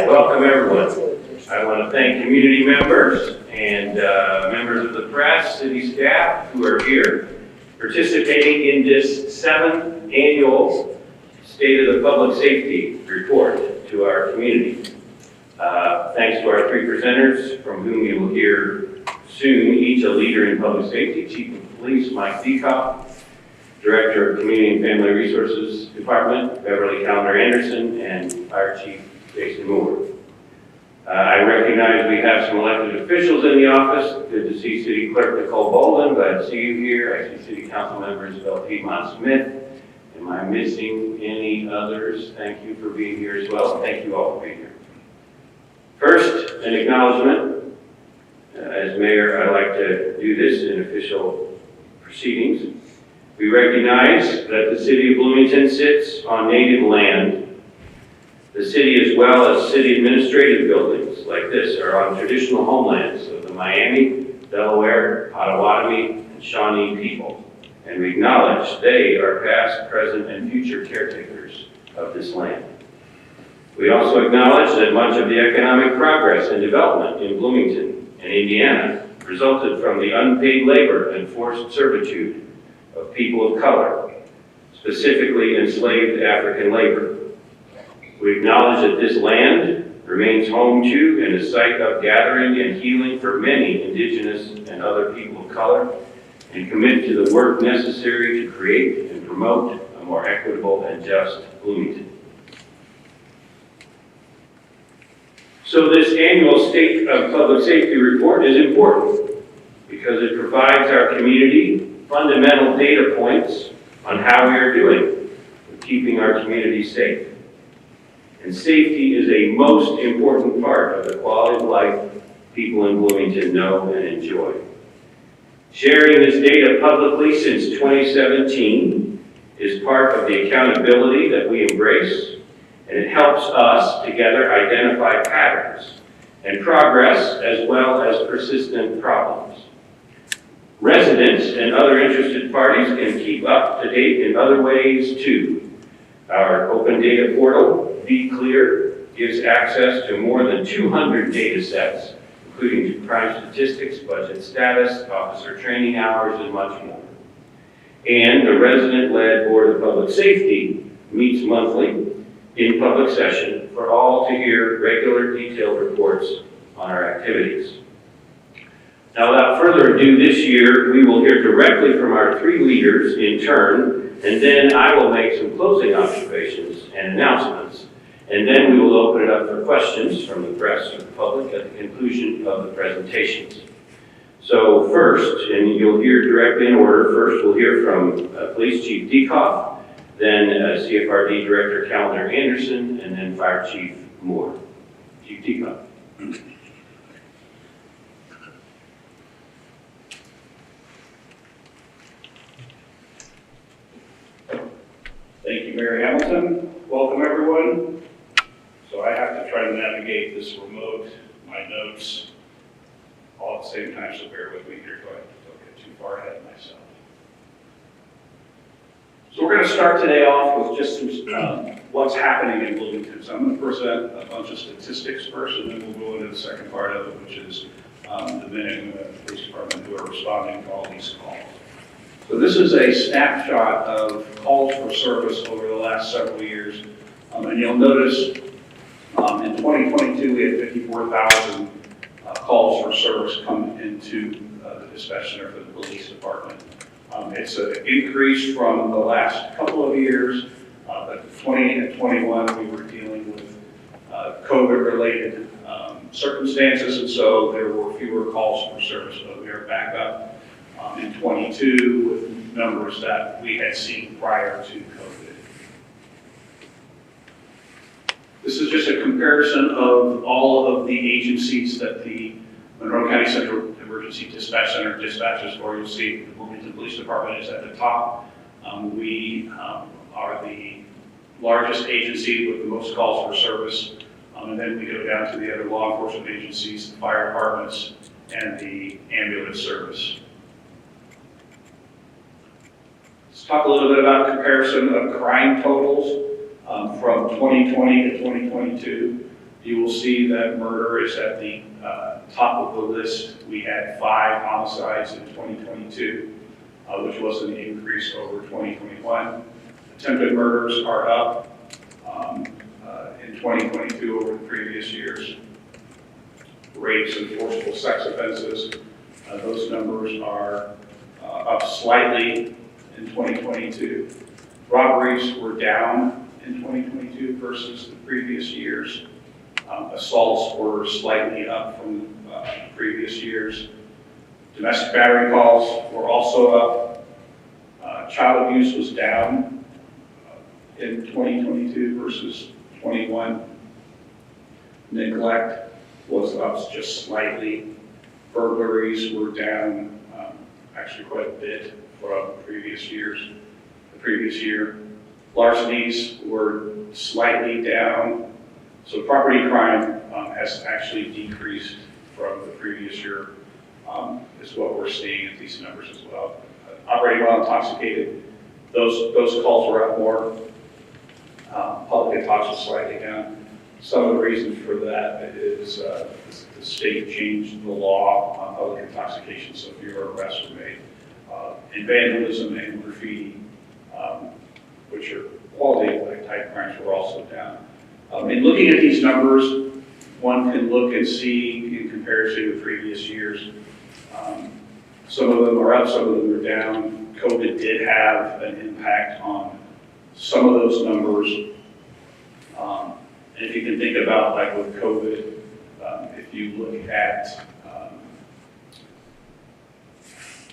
Welcome everyone. I want to thank community members and members of the press, city staff who are here participating in this 7th annual State of the Public Safety Report to our community. Thanks to our 3 presenters, from whom you will hear soon, each a leader in public safety: Chief of Police Mike Dekoff, Director of Community and Family Resources Department Beverly Calendar Anderson, and Fire Chief Jason Moore. I recognize we have some elected officials in the office. Good to see City Clerk Nicole Bolden. Glad to see you here. I see City Council members Bill Piedmont Smith. Am I missing any others? Thank you for being here as well. Thank you all for being here. First, an acknowledgement. As mayor, I like to do this in official proceedings. We recognize that the city of Bloomington sits on native land. The city, as well as city administrative buildings like this, are on traditional homelands of the Miami, Delaware, Potawatomi, and Shawnee people. And we acknowledge they are past, present, and future caretakers of this land. We also acknowledge that much of the economic progress and development in Bloomington and Indiana resulted from the unpaid labor and forced servitude of people of color, specifically enslaved African labor. We acknowledge that this land remains home to and a site of gathering and healing for many indigenous and other people of color, and commit to the work necessary to create and promote a more equitable and just Bloomington. So this annual State of Public Safety Report is important because it provides our community fundamental data points on how we are doing with keeping our community safe. And safety is a most important part of the quality of life people in Bloomington know and enjoy. Sharing this data publicly since 2017 is part of the accountability that we embrace, and it helps us together identify patterns and progress as well as persistent problems. Residents and other interested parties can keep up to date in other ways too. Our open data portal, Be Clear, gives access to more than 200 data sets, including crime statistics, budget status, officer training hours, and much more. And the resident-led Board of Public Safety meets monthly in public session for all to hear regular detailed reports on our activities. Now, without further ado, this year we will hear directly from our 3 leaders in turn, and then I will make some closing observations and announcements, and then we will open it up for questions from the press or the public at the conclusion of the presentations. So first, and you'll hear directly in order, first we'll hear from Police Chief Dekoff, then CFRD Director Calendar Anderson, and then Fire Chief Moore. Chief Dekoff. Thank you, Mayor Hamilton. Welcome, everyone. So I have to try to navigate this remote, my notes, all at the same time, so bear with me here so I don't get too far ahead of myself. So we're going to start today off with just some what's happening in Bloomington. So I'm going to present a bunch of statistics first, and then we'll go into the second part of it, which is the men and women of the police department who are responding to all these calls. So this is a snapshot of calls for service over the last several years. And you'll notice in 2022 we had 54,000 calls for service come into the dispatch center for the police department. It's an increase from the last couple of years, but 20 and 21 we were dealing with COVID-related circumstances, and so there were fewer calls for service, but we are back up in 22 with numbers that we had seen prior to COVID. This is just a comparison of all of the agencies that the Monroe County Central Emergency Dispatch Center dispatches for. You'll see the Bloomington Police Department is at the top. We are the largest agency with the most calls for service. And then we go down to the other law enforcement agencies, the fire departments, and the ambulance service. Let's talk a little bit about comparison of crime totals from 2020 to 2022. You will see that murder is at the top of the list. We had 5 homicides in 2022, which was an increase over 2021. Attempted murders are up in 2022 over the previous years. Rapes and forcible sex offenses, those numbers are up slightly in 2022. Robberies were down in 2022 versus the previous years. Assaults were slightly up from previous years. Domestic battery calls were also up. Child abuse was down in 2022 versus 21. Neglect was up just slightly. Burglaries were down actually quite a bit from previous years. The previous year, larcenies were slightly down. So property crime has actually decreased from the previous year, is what we're seeing at these numbers as well. Operating while intoxicated, those calls were up more. Public intox was slightly down. Some of the reasons for that is the state changed the law on public intoxication, so fewer arrests were made. And vandalism and graffiti, which are quality of life type crimes, were also down. In looking at these numbers, one can look and see in comparison to previous years. Some of them are up, some of them are down. COVID did have an impact on some of those numbers. And if you can think about, like with COVID, if you look at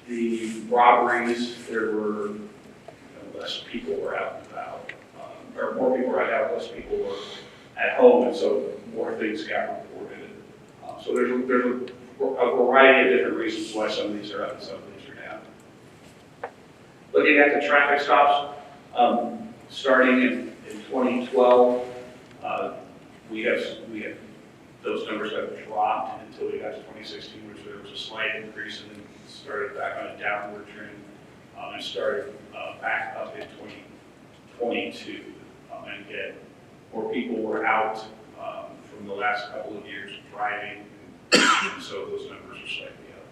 the robberies, there were less people were out and about, or more people were out, less people were at home, and so more things got reported. So there's a variety of different reasons why some of these are up and some of these are down. Looking at the traffic stops, starting in 2012, we have those numbers have dropped until we got to 2016, which there was a slight increase, and then started back on a downward trend, and started back up in 2022. And again, more people were out from the last couple of years driving, and so those numbers are slightly up.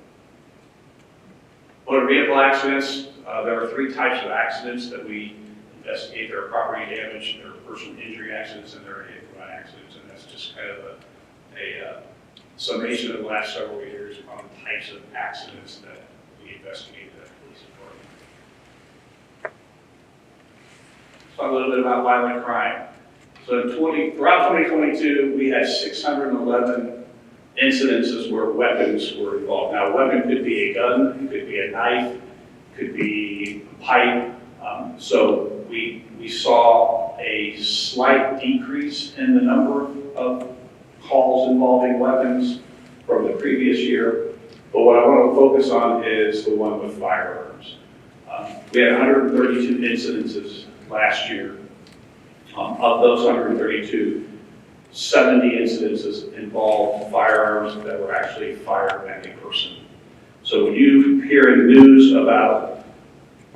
Motor vehicle accidents, there are 3 types of accidents that we investigate. There are property damage, there are personal injury accidents, and there are hit-and-run accidents, and that's just kind of a summation of the last several years on the types of accidents that we investigated at the police department. Let's talk a little bit about violent crime. So throughout 2022, we had 611 incidences where weapons were involved. Now, a weapon could be a gun, it could be a knife, it could be a pipe. So we saw a slight decrease in the number of calls involving weapons from the previous year. But what I want to focus on is the one with firearms. We had 132 incidences last year. Of those 132, 70 incidences involved firearms that were actually fired at a person. So when you hear in the news about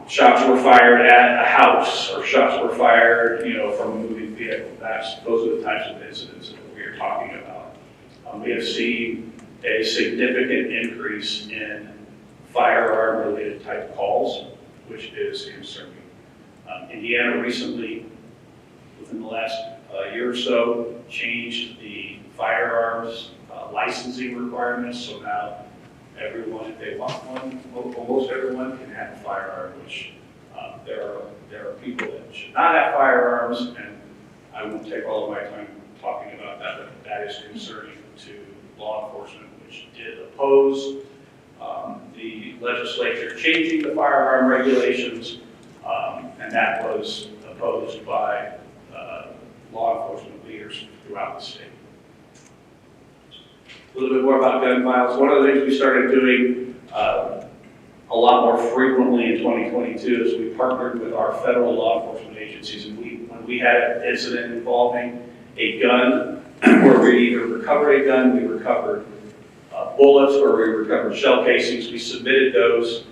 shots were fired at a house or shots were fired, from a moving vehicle, those are the types of incidents that we are talking about. We have seen a significant increase in firearm-related type calls, which is concerning. Indiana recently, within the last year or so, changed the firearms licensing requirements. So now everyone, if they want one, almost everyone can have a firearm, which there are people that should not have firearms, and I won't take all of my time talking about that, but that is concerning to law enforcement, which did oppose the legislature changing the firearm regulations, and that was opposed by law enforcement leaders throughout the state. A little bit more about gun violence. One of the things we started doing a lot more frequently in 2022 is we partnered with our federal law enforcement agencies, and when we had an incident involving a gun, where we either recovered a gun, we recovered bullets, or we recovered shell casings, we submitted those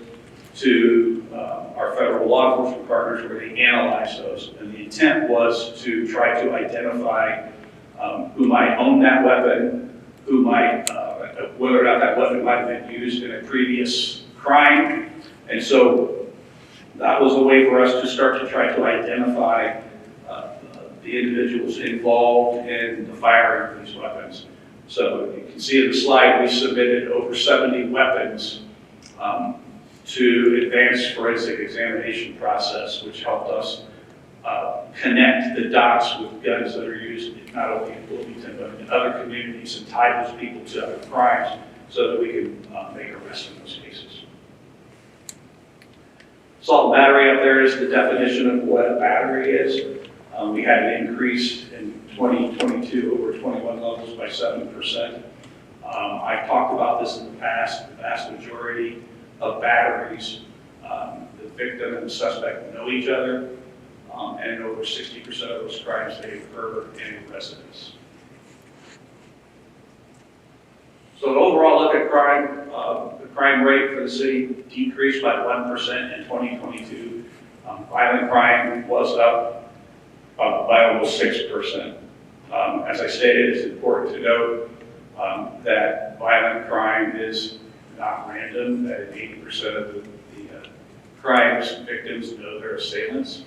to our federal law enforcement partners where they analyzed those. And the intent was to try to identify who might own that weapon, who might, whether or not that weapon might have been used in a previous crime. And so that was a way for us to start to try to identify the individuals involved in the firing of these weapons. So you can see in the slide, we submitted over 70 weapons to advanced forensic examination process, which helped us connect the dots with guns that are used not only in Bloomington, but in other communities, and tie those people to other crimes so that we can make arrests in those cases. Assault and battery up there is the definition of what a battery is. We had an increase in 2022 over 21 levels by 7%. I've talked about this in the past. The vast majority of batteries, the victim and the suspect know each other, and in over 60% of those crimes, they occur in a residence. So an overall look at crime, the crime rate for the city decreased by 1% in 2022. Violent crime was up by almost 6%. As I stated, it's important to note that violent crime is not random, that 80% of the crimes victims know their assailants.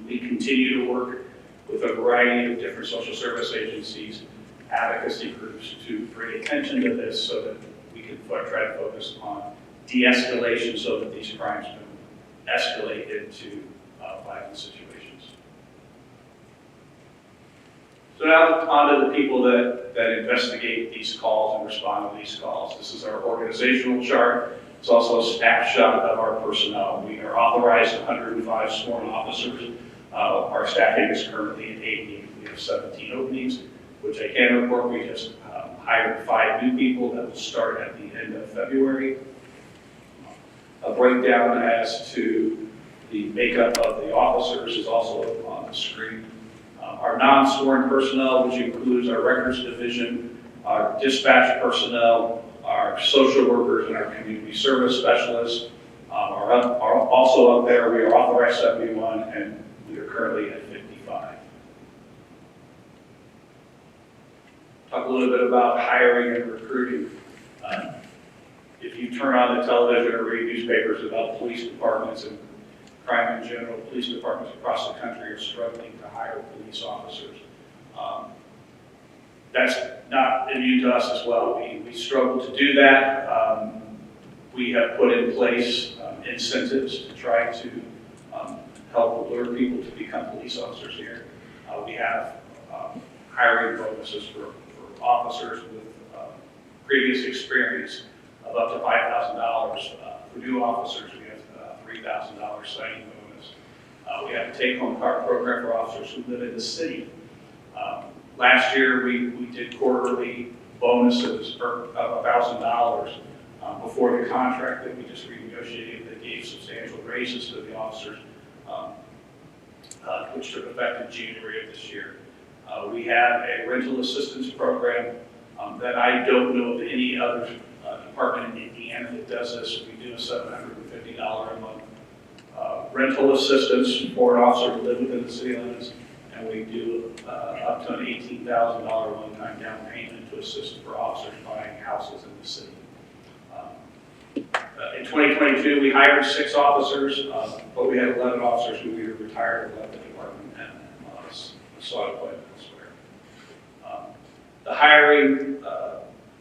We continue to work with a variety of different social service agencies, advocacy groups to bring attention to this so that we can try to focus on de-escalation so that these crimes don't escalate into violent situations. So now on to the people that investigate these calls and respond to these calls. This is our organizational chart. It's also a snapshot of our personnel. We are authorized 105 sworn officers. Our staffing is currently at 80. We have 17 openings, which I can report we just hired 5 new people that will start at the end of February. A breakdown as to the makeup of the officers is also on the screen. Our non-sworn personnel, which includes our records division, our dispatch personnel, our social workers, and our community service specialists are also up there. We are authorized 71, and we are currently at 55. Talk a little bit about hiring and recruiting. If you turn on the television or read newspapers about police departments and crime in general, police departments across the country are struggling to hire police officers. That's not immune to us as well. We struggle to do that. We have put in place incentives to try to help lure people to become police officers here. We have hiring bonuses for officers with previous experience of up to $5,000. For new officers, we have $3,000 signing bonus. We have a take-home car program for officers who live in the city. Last year, we did quarterly bonuses of $1,000 before the contract that we just renegotiated that gave substantial raises to the officers, which took effect in January of this year. We have a rental assistance program that I don't know of any other department in Indiana that does this. We do a $750 a month rental assistance for an officer to live within the city limits, and we do up to an $18,000 one-time down payment to assist for officers buying houses in the city. In 2022, we hired 6 officers, but we had 11 officers who either retired or left the department and sought employment elsewhere. The hiring,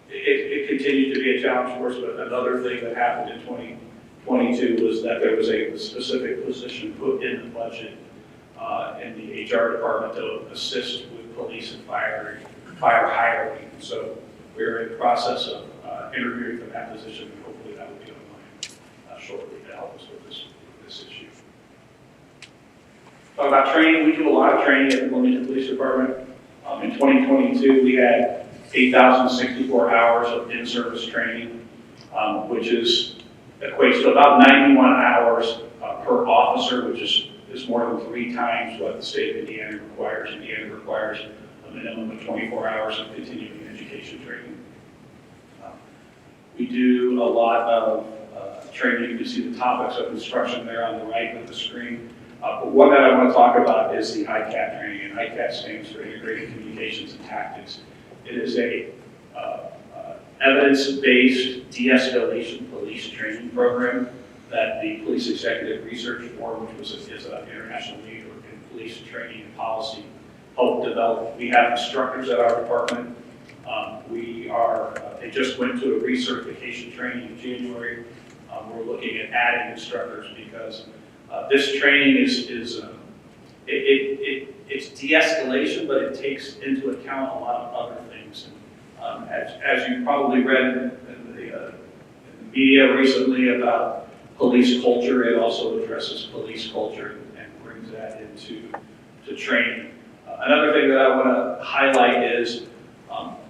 it continued to be a challenge for us, but another thing that happened in 2022 was that there was a specific position put in the budget in the HR department to assist with police and fire hiring. So we're in the process of interviewing for that position, and hopefully that will be online shortly to help us with this issue. Talk about training. We do a lot of training at the Bloomington Police Department. In 2022, we had 8,064 hours of in-service training, which equates to about 91 hours per officer, which is more than 3 times what the state of Indiana requires. Indiana requires a minimum of 24 hours of continuing education training. We do a lot of training. You can see the topics of instruction there on the right of the screen. But one that I want to talk about is the ICAT training, and ICAT stands for Integrated Communications and Tactics. It is a evidence-based de-escalation police training program that the Police Executive Research Forum, which is an international leader in police training and policy, helped develop. We have instructors at our department. They just went to a recertification training in January. We're looking at adding instructors because this training it's de-escalation, but it takes into account a lot of other things. As you probably read in the media recently about police culture, it also addresses police culture and brings that into training. Another thing that I want to highlight is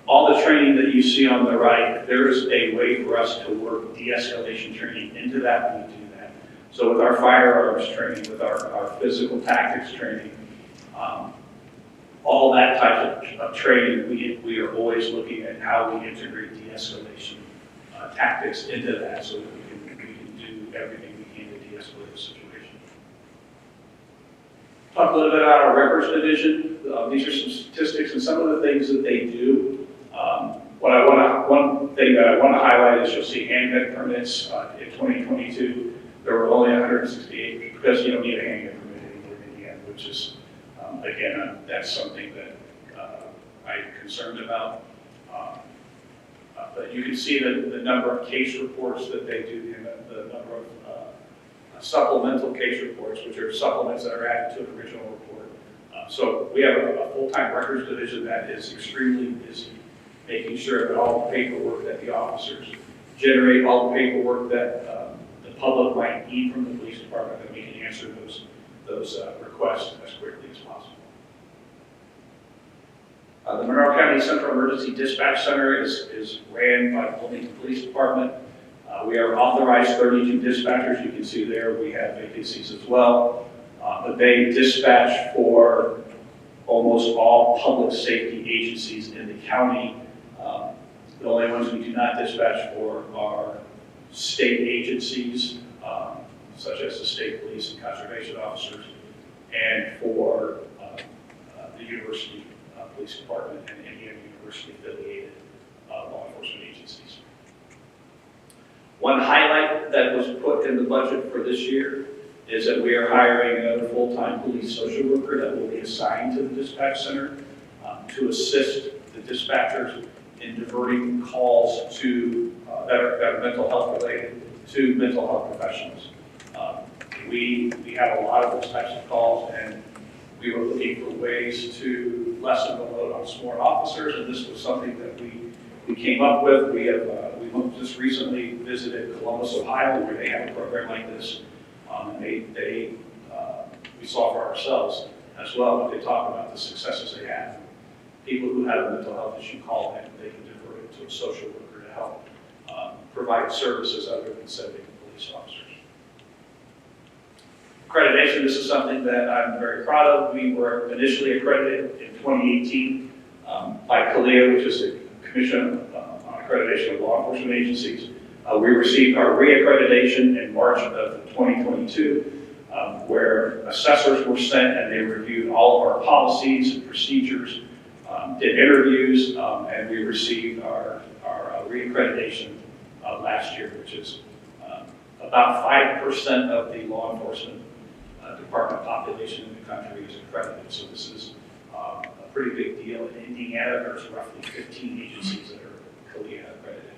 all the training that you see on the right, there's a way for us to work de-escalation training into that. We do that. So with our firearms training, with our physical tactics training, all that type of training, we are always looking at how we integrate de-escalation tactics into that so that we can do everything we can to de-escalate the situation. Talk a little bit about our records division. These are some statistics and some of the things that they do. One thing that I want to highlight is you'll see handgun permits in 2022. There were only 168 because you don't need a handgun permit anymore in Indiana, which is, again, that's something that I'm concerned about. But you can see the number of case reports that they do, and the number of supplemental case reports, which are supplements that are added to an original report. So we have a full-time records division that is extremely busy, making sure that all the paperwork that the officers generate, all the paperwork that the public might need from the police department, that we can answer those requests as quickly as possible. The Monroe County Central Emergency Dispatch Center is ran by the Bloomington Police Department. We are authorized 32 dispatchers. You can see there we have vacancies as well. But they dispatch for almost all public safety agencies in the county. The only ones we do not dispatch for are state agencies, such as the state police and conservation officers, and for the university police department and any university-affiliated law enforcement agencies. One highlight that was put in the budget for this year is that we are hiring another full-time police social worker that will be assigned to the dispatch center to assist the dispatchers in diverting calls to that are mental health related to mental health professionals. We have a lot of those types of calls, and we were looking for ways to lessen the load on SMORE officers, and this was something that we came up with. We just recently visited Columbus, Ohio, where they have a program like this. And we saw for ourselves as well, but they talk about the successes they have. People who have a mental health issue call in, they can divert it to a social worker to help provide services other than sending police officers. Accreditation, this is something that I'm very proud of. We were initially accredited in 2018 by CALEA, which is the Commission on Accreditation of Law Enforcement Agencies. We received our reaccreditation in March of 2022, where assessors were sent and they reviewed all of our policies and procedures, did interviews, and we received our reaccreditation last year, which is about 5% of the law enforcement department population in the country is accredited. So this is a pretty big deal. In Indiana, there's roughly 15 agencies that are CALEA accredited.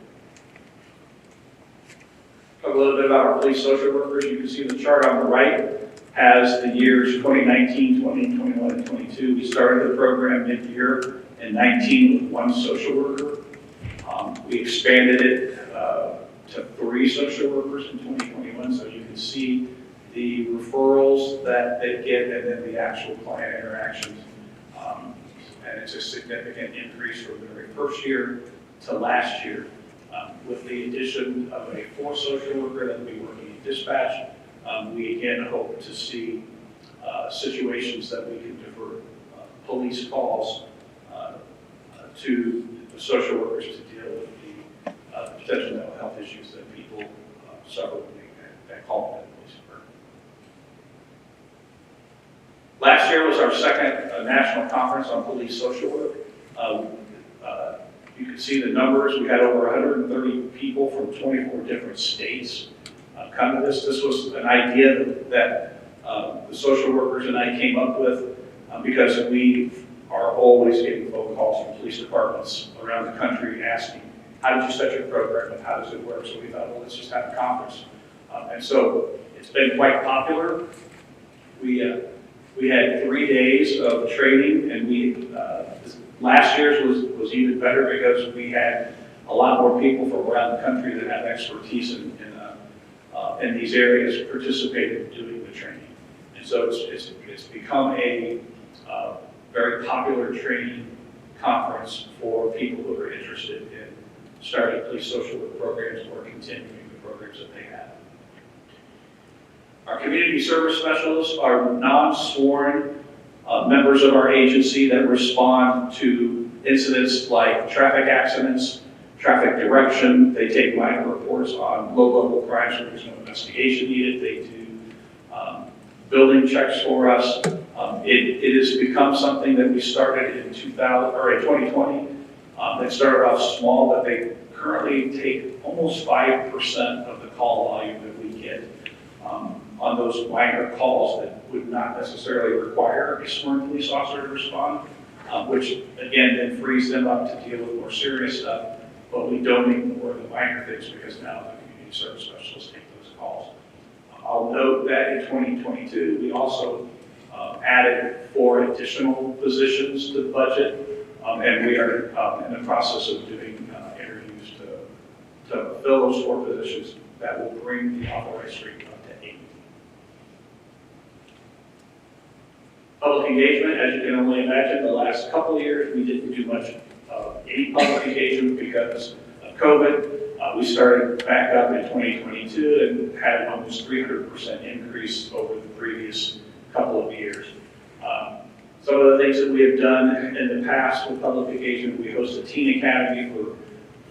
Talk a little bit about our police social workers. You can see the chart on the right has the years 2019, 20, 21, and 22. We started the program mid-year in 19 with one social worker. We expanded it to 3 social workers in 2021, so you can see the referrals that they get and then the actual client interactions. And it's a significant increase from the very first year to last year. With the addition of a 4th social worker that will be working in dispatch, we again hope to see situations that we can divert police calls to the social workers to deal with the potential mental health issues that people suffer when they call the police department. Last year was our second national conference on police social work. You can see the numbers. We had over 130 people from 24 different states come to this. This was an idea that the social workers and I came up with because we are always getting phone calls from police departments around the country asking, how did you set your program and how does it work? So we thought, well, let's just have a conference. And so it's been quite popular. We had 3 days of training, and last year's was even better because we had a lot more people from around the country that have expertise in these areas participated in doing the training. And so it's become a very popular training conference for people who are interested in starting police social work programs or continuing the programs that they have. Our community service specialists are non-sworn members of our agency that respond to incidents like traffic accidents, traffic direction. They take minor reports on low-level crimes where there's no investigation needed. They do building checks for us. It has become something that we started in 2020. It started off small, but they currently take almost 5% of the call volume that we get on those minor calls that would not necessarily require a sworn police officer to respond, which again then frees them up to deal with more serious stuff, but we don't ignore the minor things because now the community service specialists take those calls. I'll note that in 2022, we also added 4 additional positions to the budget, and we are in the process of doing interviews to fill those 4 positions that will bring the authorized rate up to 8. Public engagement, as you can only imagine, the last couple of years we didn't do much of any public engagement because of COVID. We started back up in 2022 and had an almost 300% increase over the previous couple of years. Some of the things that we have done in the past with public engagement, we host a teen academy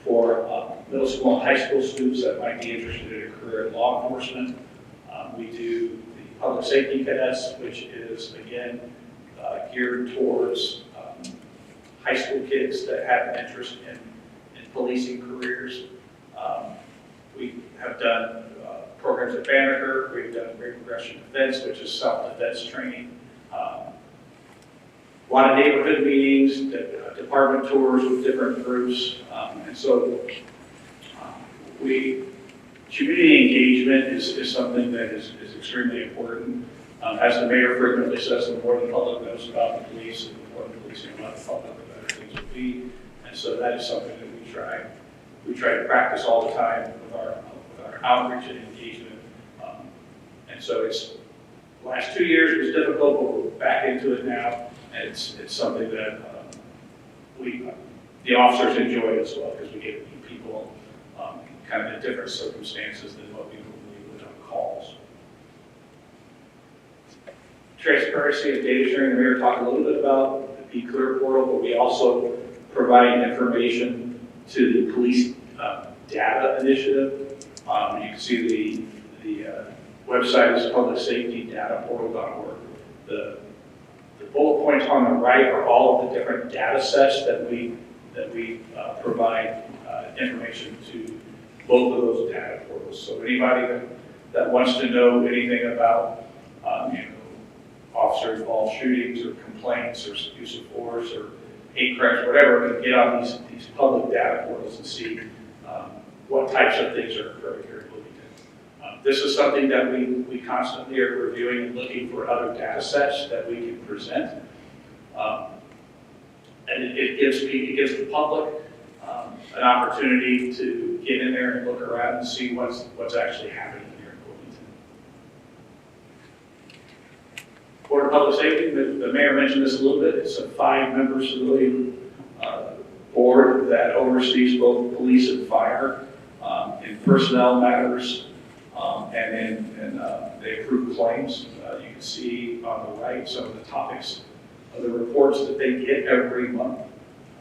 for middle school and high school students that might be interested in a career in law enforcement. We do the public safety cadets, which is, again, geared towards high school kids that have an interest in policing careers. We have done programs at Banneker. We've done Great Progression Defense, which is self-defense training. A lot of neighborhood meetings, department tours with different groups. And so community engagement is something that is extremely important. As the mayor frequently says, the more the public knows about the police and the more the police know about the public, the better things will be. And so that is something that we try to practice all the time with our outreach and engagement. And so the last 2 years was difficult, but we're back into it now. And it's something that the officers enjoy as well because we get to meet people kind of in different circumstances than what we normally would on calls. Transparency and data sharing, the mayor talked a little bit about the Be Clear portal, but we also provide information to the police data initiative. You can see the website is publicsafetydataportal.org. The bullet points on the right are all of the different data sets that we provide information to both of those data portals. So anybody that wants to know anything about officer-involved shootings or complaints or use of force or hate crimes, whatever, can get on these public data portals and see what types of things are occurring here in Bloomington. This is something that we constantly are reviewing and looking for other data sets that we can present. And it gives the public an opportunity to get in there and look around and see what's actually happening here in Bloomington. Board of Public Safety, the mayor mentioned this a little bit. It's a 5-member civilian board that oversees both police and fire in personnel matters, and they approve claims. You can see on the right some of the topics of the reports that they get every month.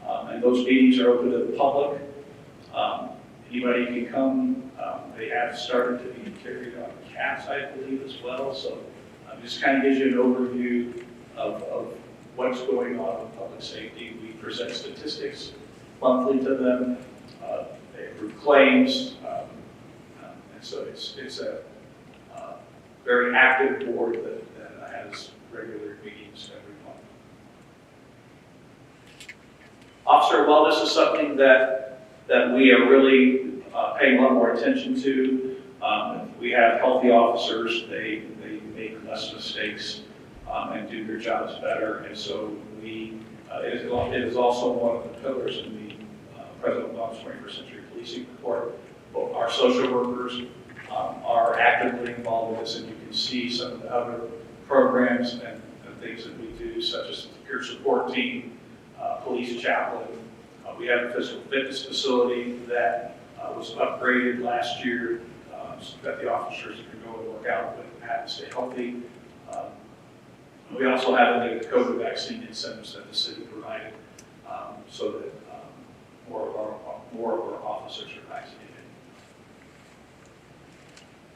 And those meetings are open to the public. Anybody can come. They have started to be carried on cats, I believe, as well. So just kind of gives you an overview of what's going on with public safety. We present statistics monthly to them. They approve claims. And so it's a very active board that has regular meetings every month. Officer wellness is something that we are really paying a lot more attention to. We have healthy officers. They make less mistakes and do their jobs better. And so it is also one of the pillars in the President Obama's 21st Century Policing Report. Both our social workers are actively involved with this, and you can see some of the other programs and things that we do, such as the peer support team, police chaplain. We have a physical fitness facility that was upgraded last year so that the officers can go and work out and have to stay healthy. We also have the COVID vaccine incentives that the city provided so that more of our officers are vaccinated.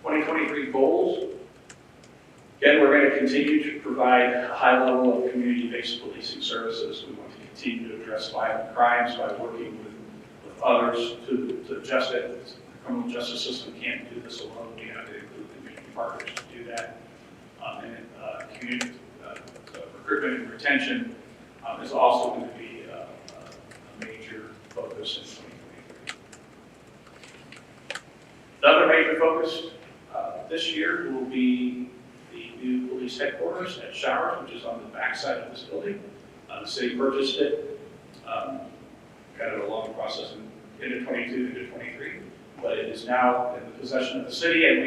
2023 goals. Again, we're going to continue to provide a high level of community-based policing services. We want to continue to address violent crimes by working with others to adjust it. The criminal justice system can't do this alone. We have to include community partners to do that. Community recruitment and retention is also going to be a major focus in 2023. Another major focus this year will be the new police headquarters at Showers, which is on the back side of this building. The city purchased it, kind of a long process into 22 into 23, but it is now in the possession of the city, and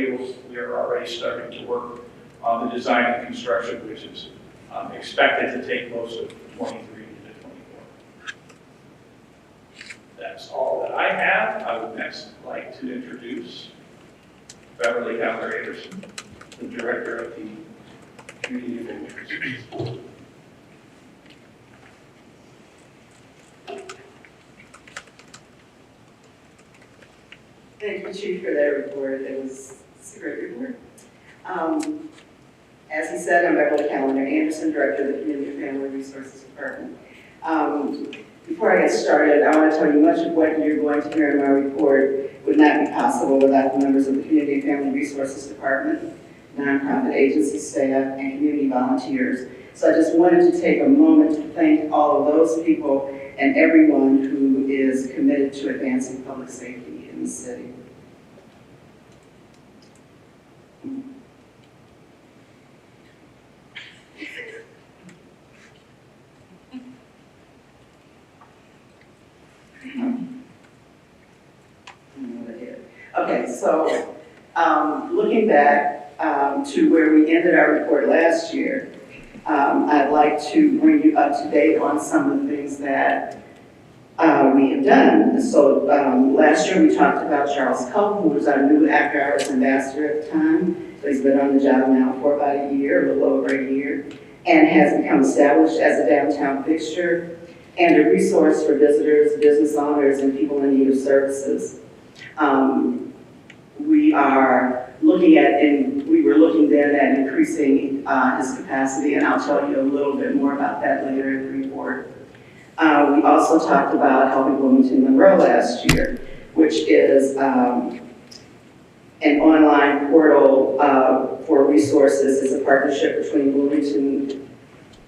we are already starting to work on the design and construction, which is expected to take most of 23 into 24. That's all that I have. I would next like to introduce Beverly Calder-Anderson, the director of the Community Information Board. Thank you, Chief, for that report. It's a great report. As he said, I'm Beverly Calder-Anderson, Director of the Community and Family Resources Department. Before I get started, I want to tell you much of what you're going to hear in my report would not be possible without the members of the Community and Family Resources Department, nonprofit agency staff, and community volunteers. So I just wanted to take a moment to thank all of those people and everyone who is committed to advancing public safety in the city. Okay, so looking back to where we ended our report last year, I'd like to bring you up to date on some of the things that we have done. So last year we talked about Charles Culp, who was our new after-hours ambassador at the time. So he's been on the job now for about a year, a little over a year, and has become established as a downtown fixture and a resource for visitors, business owners, and people in need of services. We are looking at, and we were looking then at increasing his capacity, and I'll tell you a little bit more about that later in the report. We also talked about helping Bloomington Monroe last year, which is an online portal for resources. It's a partnership between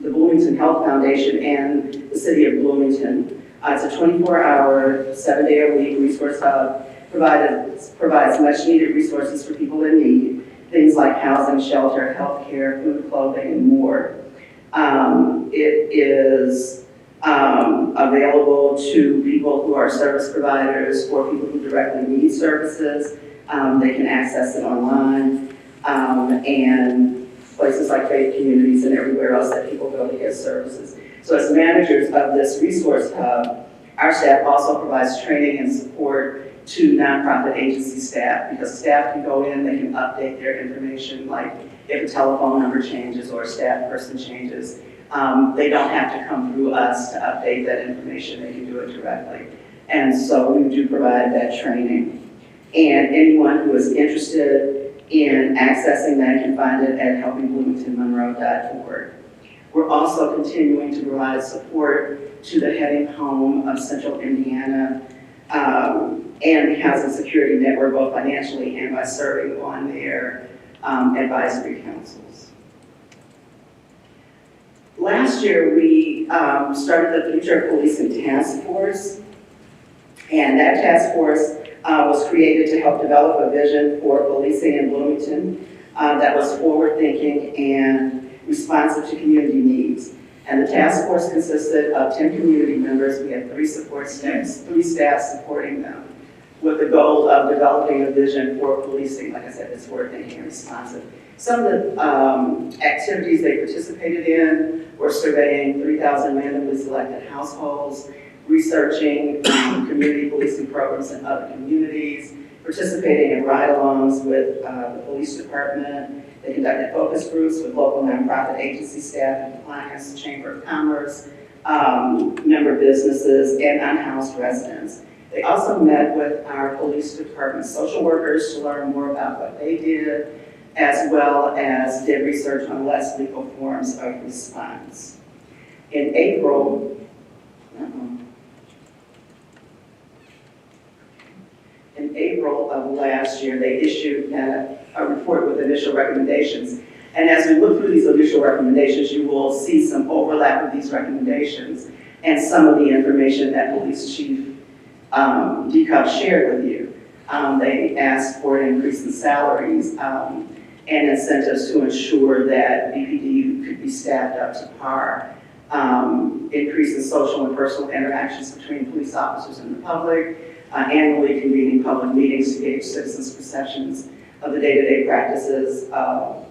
the Bloomington Health Foundation and the city of Bloomington. It's a 24-hour, 7-day-a-week resource hub. Provides much needed resources for people in need, things like housing, shelter, healthcare, food, clothing, and more. It is available to people who are service providers or people who directly need services. They can access it online, and places like faith communities and everywhere else that people go to get services. So as managers of this resource hub, our staff also provides training and support to nonprofit agency staff, because staff can go in, they can update their information, like if a telephone number changes or a staff person changes. They don't have to come through us to update that information, they can do it directly. And so we do provide that training. And anyone who is interested in accessing that can find it at helpingbloomingtonmonroe.org. We're also continuing to provide support to the Heading Home of Central Indiana and the Housing Security Network, both financially and by serving on their advisory councils. Last year, we started the Future Policing Task Force, and that task force was created to help develop a vision for policing in Bloomington that was forward-thinking and responsive to community needs. And the task force consisted of 10 community members. We had 3 support staffs, 3 staff supporting them, with the goal of developing a vision for policing, like I said, that's forward-thinking and responsive. Some of the activities they participated in were surveying 3,000 randomly selected households, researching community policing programs in other communities, participating in ride-alongs with the police department. They conducted focus groups with local nonprofit agency staff and clients, Chamber of Commerce, member businesses, and unhoused residents. They also met with our police department social workers to learn more about what they did, as well as did research on less legal forms of response. In April, of last year, they issued a report with initial recommendations. And as we look through these initial recommendations, you will see some overlap of these recommendations and some of the information that Police Chief DeCup shared with you. They asked for an increase in salaries and incentives to ensure that BPD could be staffed up to par, increase in social and personal interactions between police officers and the public, annually convening public meetings to gauge citizens' perceptions of the day-to-day practices of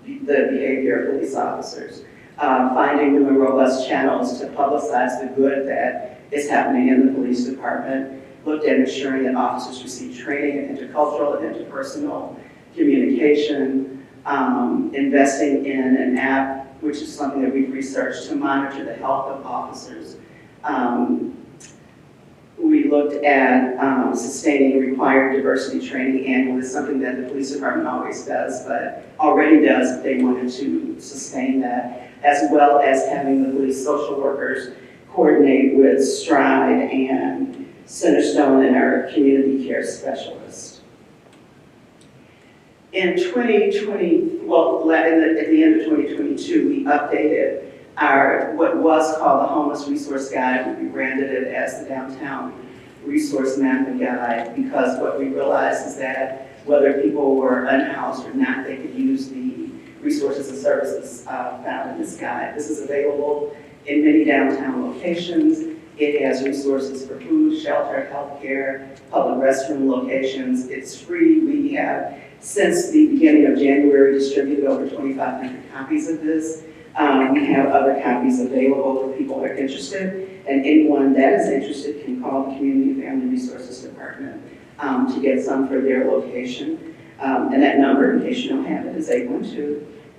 the behavior of police officers, finding new and robust channels to publicize the good that is happening in the police department, looked at ensuring that officers receive training in intercultural and interpersonal communication, investing in an app, which is something that we've researched to monitor the health of officers. We looked at sustaining required diversity training annually, something that the police department always does, but already does, but they wanted to sustain that, as well as having the police social workers coordinate with Stride and Centerstone and our community care specialists. In 2020, well, at the end of 2022, we updated our, what was called the Homeless Resource Guide. We rebranded it as the Downtown Resource Mapping Guide, because what we realized is that whether people were unhoused or not, they could use the resources and services found in this guide. This is available in many downtown locations. It has resources for food, shelter, healthcare, public restroom locations. It's free. We have, since the beginning of January, distributed over 2,500 copies of this. We have other copies available for people who are interested, and anyone that is interested can call the Community and Family Resources Department to get some for their location. And that number, in case you don't have it, is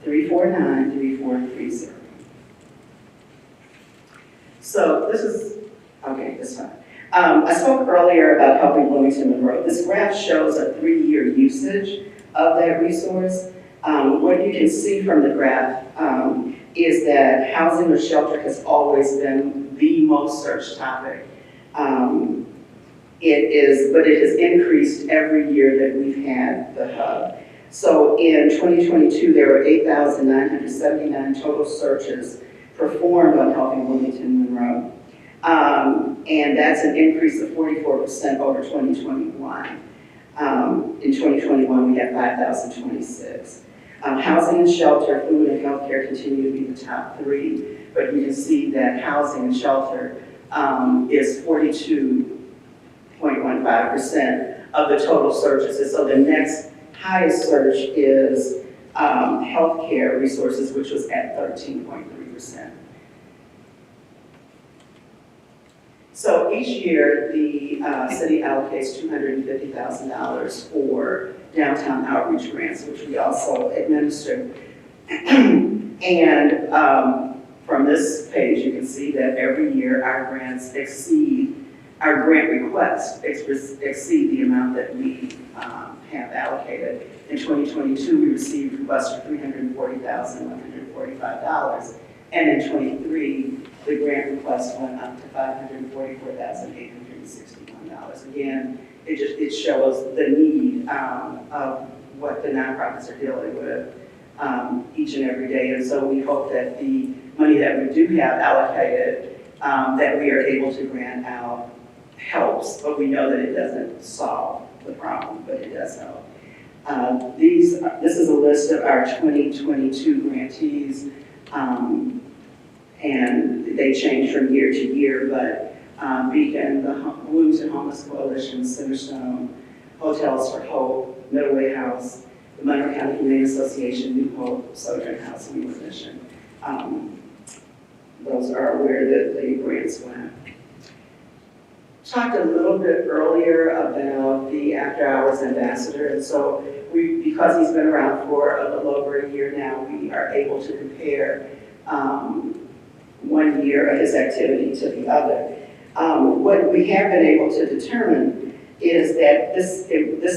812-349-3430. So this is, okay, this one. I spoke earlier about helping Bloomington Monroe. This graph shows a 3-year usage of that resource. What you can see from the graph is that housing or shelter has always been the most searched topic. But it has increased every year that we've had the hub. So in 2022, there were 8,979 total searches performed on helping Bloomington Monroe. And that's an increase of 44% over 2021. In 2021, we had 5,026. Housing and shelter, food and healthcare continue to be the top 3, but you can see that housing and shelter is 42.15% of the total searches. And so the next highest search is healthcare resources, which was at 13.3%. So each year, the city allocates $250,000 for downtown outreach grants, which we also administer. And from this page, you can see that every year our grants exceed, our grant requests exceed the amount that we have allocated. In 2022, we received requests for $340,145. $345. And in '23, the grant request went up to $544,861. Again, it shows the need of what the nonprofits are dealing with each and every day. And so we hope that the money that we do have allocated, that we are able to grant out helps, but we know that it doesn't solve the problem, but it does help. This is a list of our 2022 grantees, and they change from year to year, but Beacon, the Bloomington Homeless Coalition, Centerstone, Hotels for Hope, Middleway House, the Monroe County Humane Association, New Hope, Sojourn House, and New Mission. Those are where the grants went. Talked a little bit earlier about the After Hours Ambassador, and so because he's been around for a little over a year now, we are able to compare 1 year of his activity to the other. What we have been able to determine is that this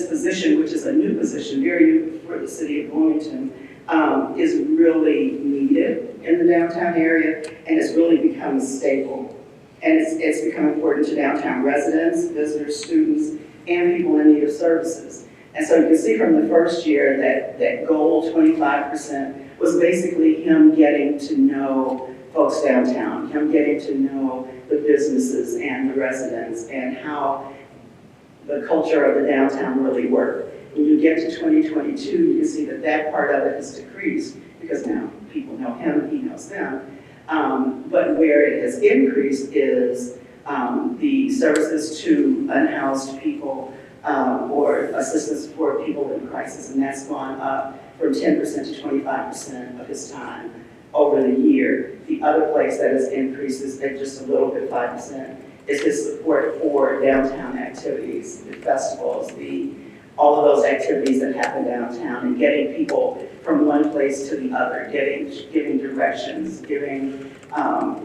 position, which is a new position, very new for the city of Bloomington, is really needed in the downtown area, and it's really become a staple. And it's become important to downtown residents, visitors, students, and people in need of services. And so you can see from the first year that goal, 25%, was basically him getting to know folks downtown, him getting to know the businesses and the residents and how the culture of the downtown really worked. When you get to 2022, you can see that part of it has decreased because now people know him and he knows them. But where it has increased is the services to unhoused people or assistance for people in crisis, and that's gone up from 10% to 25% of his time over the year. The other place that has increased is at just a little bit, 5%, is his support for downtown activities, the festivals, all of those activities that happen downtown, and getting people from one place to the other, giving directions, giving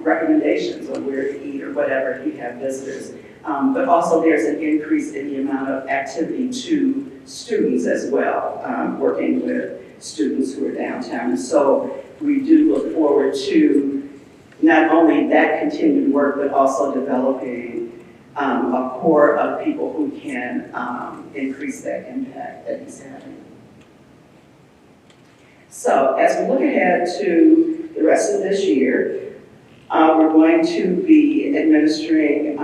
recommendations on where to eat or whatever if you have visitors. But also there's an increase in the amount of activity to students as well, working with students who are downtown. And so we do look forward to not only that continued work, but also developing a core of people who can increase that impact that he's having. So as we look ahead to the rest of this year, we're going to be administering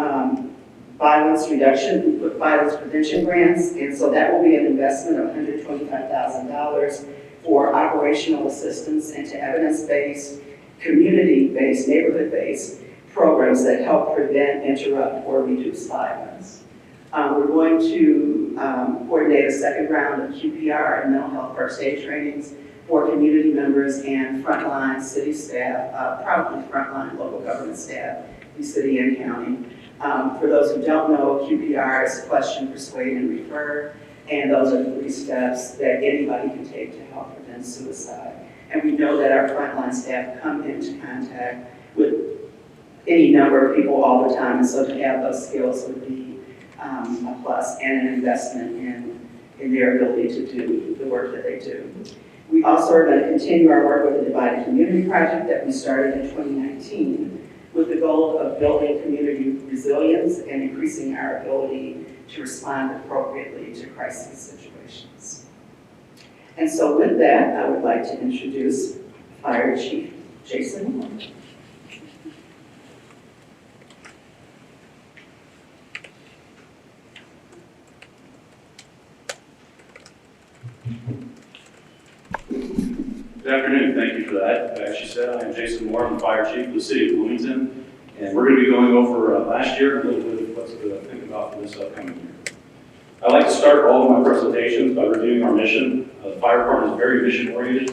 violence prevention grants, and so that will be an investment of $125,000 for operational assistance into evidence-based, community-based, neighborhood-based programs that help prevent, interrupt, or reduce violence. We're going to coordinate a second round of QPR and mental health first aid trainings for community members and frontline city staff, probably frontline local government staff, in city and county. For those who don't know, QPR is question, persuade, and refer, and those are the 3 steps that anybody can take to help prevent suicide. And we know that our frontline staff come into contact with any number of people all the time, and so to have those skills would be a plus and an investment in their ability to do the work that they do. We also are going to continue our work with the Divided Community Project that we started in 2019 with the goal of building community resilience and increasing our ability to respond appropriately to crisis situations. And so with that, I would like to introduce Fire Chief Jason Moore. Good afternoon, thank you for that. As she said, I am Jason Moore, I'm the Fire Chief of the City of Bloomington, and we're going to be going over last year and a little bit of what's to think about for this upcoming year. I like to start all of my presentations by reviewing our mission. The fire department is very mission-oriented.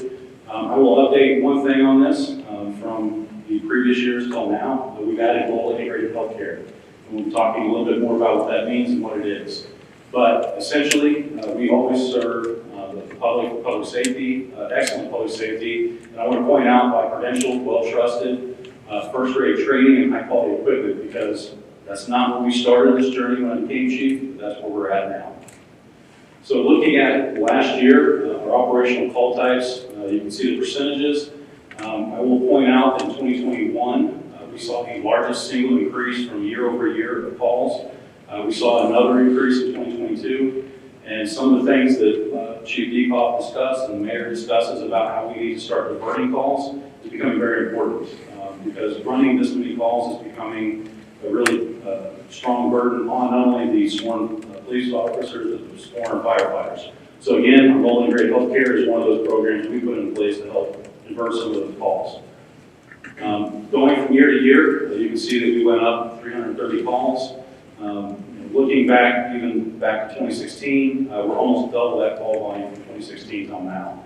I will update one thing on this from the previous years till now. We've added global integrated healthcare, and we'll be talking a little bit more about what that means and what it is. But essentially, we always serve the public safety, excellent public safety, and I want to point out by credentialed, well-trusted, first-rate training and high-quality equipment, because that's not where we started this journey when I became chief, but that's where we're at now. So looking at last year, our operational call types, you can see the percentages. I will point out that in 2021, we saw the largest single increase from year over year of calls. We saw another increase in 2022. And some of the things that Chief Deepak discussed and the mayor discusses about how we need to start diverting calls is becoming very important because running this many calls is becoming a really strong burden on not only the sworn police officers, but the sworn firefighters. So again, Rolling Grade Healthcare is one of those programs we put in place to help divert some of those calls. Going from year to year, you can see that we went up 330 calls. Looking back, even back to 2016, we're almost double that call volume from 2016 till now.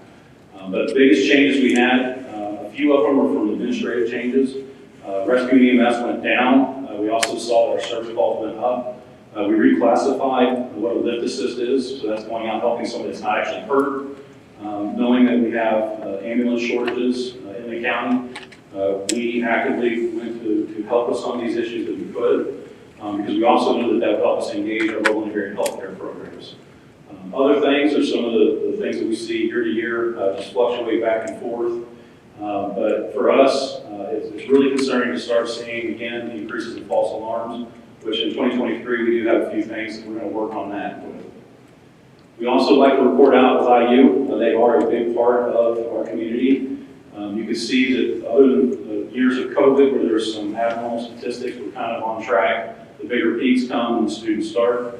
But the biggest changes we had, a few of them were from administrative changes. Rescue EMS went down. We also saw that our service calls went up. We reclassified what a lift assist is, so that's going out helping somebody that's not actually hurt. Knowing that we have ambulance shortages in the county, we actively went to help with some of these issues that we could. Because we also knew that would help us engage our local integrated healthcare programs. Other things are some of the things that we see year to year just fluctuate back and forth. But for us, it's really concerning to start seeing, again, the increases in false alarms, which in 2023 we do have a few things that we're going to work on that with. We also like to report out with IU. They are a big part of our community. You can see that other than the years of COVID, where there's some abnormal statistics, we're kind of on track. The bigger peaks come when the students start.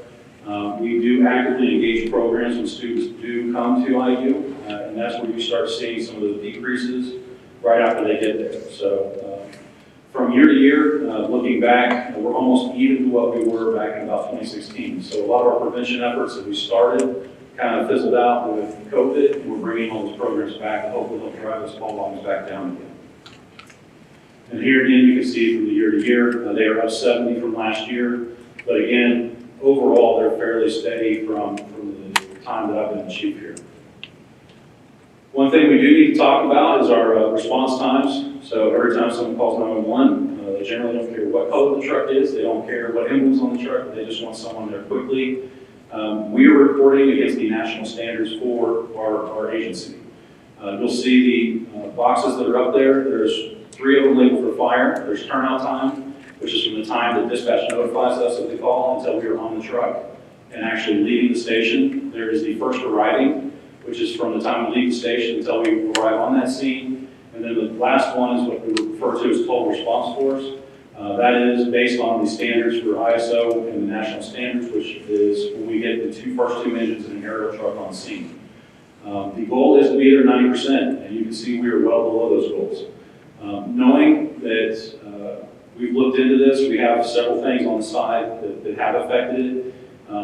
We do actively engage programs when students do come to IU, and that's where you start seeing some of the decreases right after they get there. So from year to year, looking back, we're almost even to what we were back in about 2016. So a lot of our prevention efforts that we started kind of fizzled out with COVID, and we're bringing all those programs back and hopefully help drive those call volumes back down again. And here again, you can see from the year to year, they are up 70 from last year. But again, overall, they're fairly steady from the time that I've been chief here. One thing we do need to talk about is our response times. So every time someone calls 911, they generally don't care what color the truck is. They don't care what emblem's on the truck. They just want someone there quickly. We are reporting against the national standards for our agency. You'll see the boxes that are up there. There's 3 of them labeled for fire. There's turnout time, which is from the time that dispatch notifies us of the call until we are on the truck and actually leaving the station. There is the first arriving, which is from the time we leave the station until we arrive on that scene. And then the last one is what we refer to as total response force. That is based on the standards for ISO and the national standards, which is when we get the first two engines in an aerial truck on scene. The goal is to be there 90%, and you can see we are well below those goals. Knowing that we've looked into this, we have several things on the side that have affected it.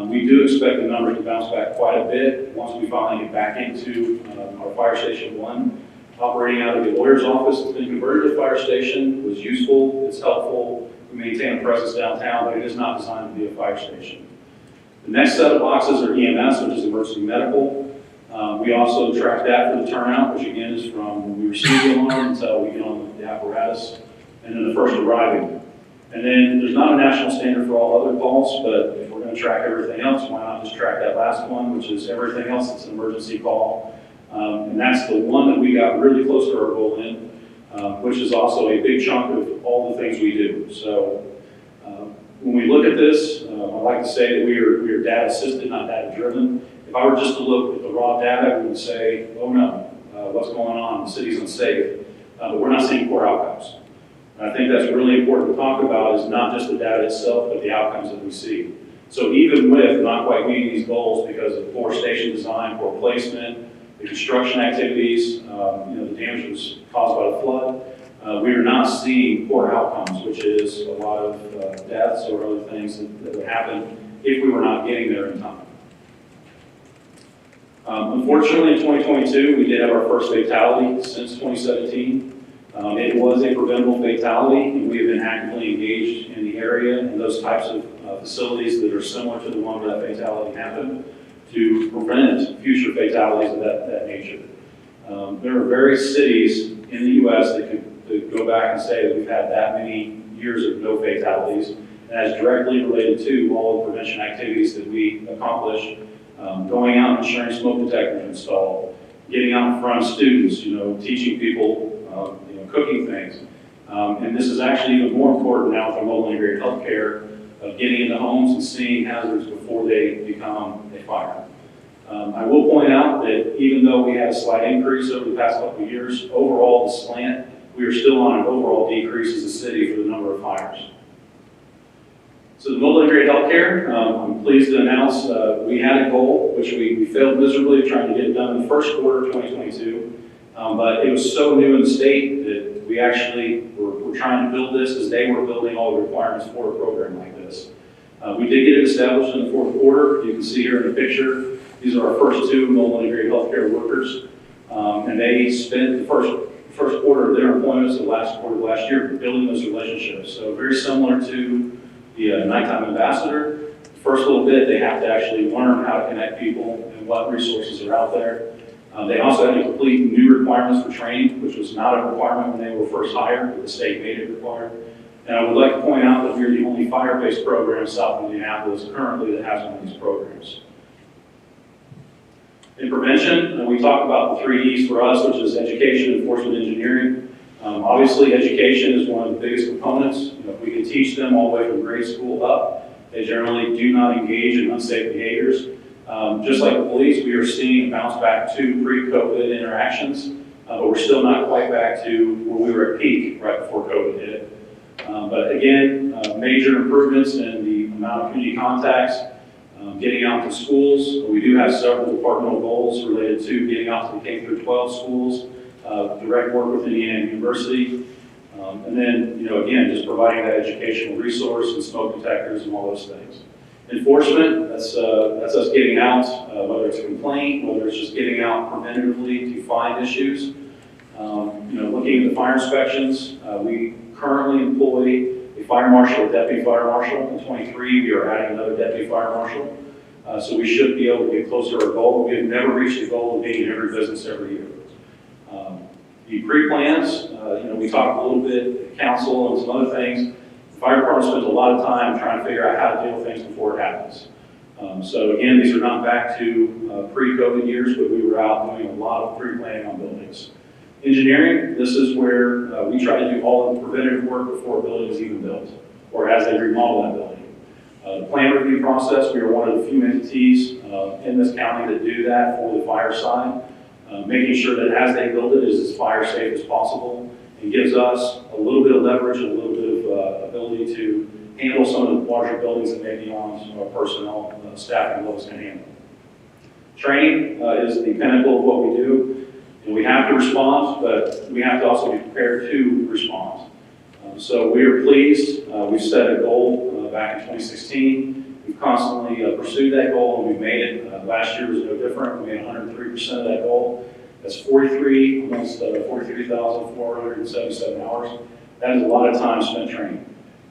We do expect the numbers to bounce back quite a bit once we finally get back into our Fire Station 1. Operating out of the lawyer's office, it's been converted to a fire station. It was useful, it's helpful. We maintain a presence downtown, but it is not designed to be a fire station. The next set of boxes are EMS, which is emergency medical. We also track that for the turnout, which again is from when we receive the alarm until we get on the apparatus, and then the first arriving. And then there's not a national standard for all other calls, but if we're going to track everything else, why not just track that last one, which is everything else that's an emergency call. And that's the one that we got really close to our goal in, which is also a big chunk of all the things we do. So when we look at this, I like to say that we are data assisted, not data driven. If I were just to look at the raw data, we would say, oh no, what's going on? The city's unsafe. But we're not seeing poor outcomes. And I think that's really important to talk about is not just the data itself, but the outcomes that we see. So even with not quite meeting these goals because of poor station design, poor placement, the construction activities, the damage was caused by the flood, we are not seeing poor outcomes, which is a lot of deaths or other things that would happen if we were not getting there in time. Unfortunately, in 2022, we did have our first fatality since 2017. It was a preventable fatality, and we have been actively engaged in the area and those types of facilities that are similar to the one where that fatality happened to prevent future fatalities of that nature. There are various cities in the U.S. that could go back and say that we've had that many years of no fatalities, and that's directly related to all the prevention activities that we accomplish, going out and ensuring smoke detectors installed, getting out in front of students, teaching people cooking things. And this is actually even more important now with our mobile integrated healthcare of getting into homes and seeing hazards before they become a fire. I will point out that even though we had a slight increase over the past couple of years, overall the slant, we are still on an overall decrease as a city for the number of fires. So the mobile integrated healthcare, I'm pleased to announce we had a goal, which we failed miserably trying to get it done in the first quarter of 2022. But it was so new in the state that we actually were trying to build this as they were building all the requirements for a program like this. We did get it established in the fourth quarter. You can see here in the picture, these are our first two mobile integrated healthcare workers. And they spent the first quarter of their employments, the last quarter of last year, building those relationships. So very similar to the nighttime ambassador. First little bit, they have to actually learn how to connect people and what resources are out there. They also had to complete new requirements for training, which was not a requirement when they were first hired, but the state made it required. And I would like to point out that we're the only fire-based program south of Indianapolis currently that has one of these programs. In prevention, we talk about the 3 E's for us, which is education, enforcement, engineering. Obviously, education is one of the biggest components. If we can teach them all the way from grade school up, they generally do not engage in unsafe behaviors. Just like the police, we are seeing a bounce back to pre-COVID interactions, but we're still not quite back to where we were at peak right before COVID hit. But again, major improvements in the amount of community contacts, getting out to schools. We do have several departmental goals related to getting out to the K through 12 schools, direct work with Indiana University, and then, again, just providing that educational resource and smoke detectors and all those things. Enforcement, that's us getting out, whether it's a complaint, whether it's just getting out preventatively to find issues. Looking at the fire inspections, we currently employ a fire marshal, a deputy fire marshal. In 23, we are adding another deputy fire marshal. So we should be able to get closer to our goal. We have never reached the goal of being in every business every year. The pre-plans, we talked a little bit at council and some other things. The fire department spends a lot of time trying to figure out how to deal with things before it happens. So again, these are not back to pre-COVID years, but we were out doing a lot of pre-planning on buildings. Engineering, this is where we try to do all of the preventative work before a building is even built, or as they remodel that building. The plan review process, we are one of the few entities in this county that do that for the fire side, making sure that as they build it is as fire safe as possible, and gives us a little bit of leverage and a little bit of ability to handle some of the larger buildings that maybe beyond our personnel staffing levels can handle. Training is the pinnacle of what we do. And we have to respond, but we have to also be prepared to respond. So we are pleased. We've set a goal back in 2016. We've constantly pursued that goal, and we've made it. Last year was no different. We made 103% of that goal. That's almost 43,477 hours. That is a lot of time spent training.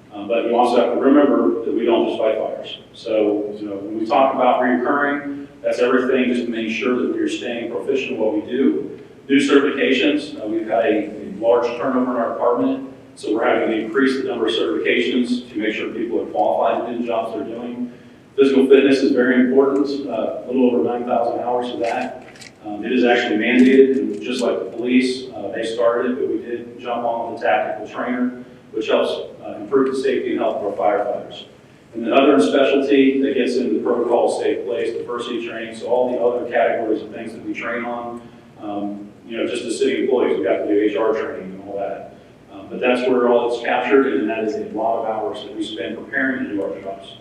But you also have to remember that we don't just fight fires. So when we talk about reoccurring, that's everything just to make sure that we are staying proficient in what we do. New certifications, we've had a large turnover in our department, so we're having to increase the number of certifications to make sure people are qualified to do the jobs they're doing. Physical fitness is very important, a little over 9,000 hours of that. It is actually mandated, and just like the police, they started it, but we did jump on with a tactical trainer, which helps improve the safety and health of our firefighters. And then other specialty that gets into the protocol, safe place, diversity training, so all the other categories of things that we train on. Just as city employees, we have to do HR training and all that. But that's where all it's captured, and that is a lot of hours that we spend preparing to do our jobs.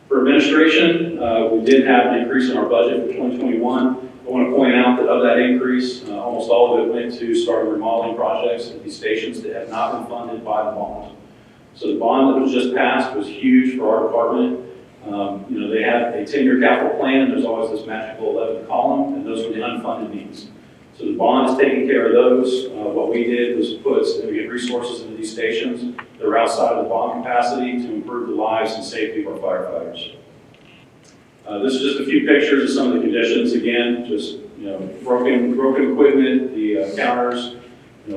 For administration, we did have an increase in our budget for 2021. I want to point out that of that increase, almost all of it went to starting remodeling projects at these stations that have not been funded by the bond. So the bond that was just passed was huge for our department. They had a 10-year capital plan, and there's always this magical 11th column, and those were the unfunded needs. So the bond is taking care of those. What we did was put significant resources into these stations that are outside of the bond capacity to improve the lives and safety of our firefighters. This is just a few pictures of some of the conditions. Again, just broken equipment, the counters,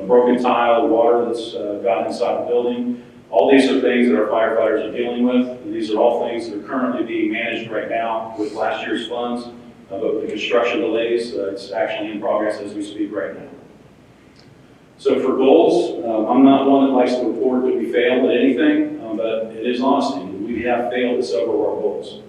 broken tile, water that's gotten inside the building. All these are things that our firefighters are dealing with, and these are all things that are currently being managed right now with last year's funds. But with the construction delays, it's actually in progress as we speak right now. So for goals, I'm not one that likes to report that we failed at anything, but it is honesty. We have failed at several of our goals.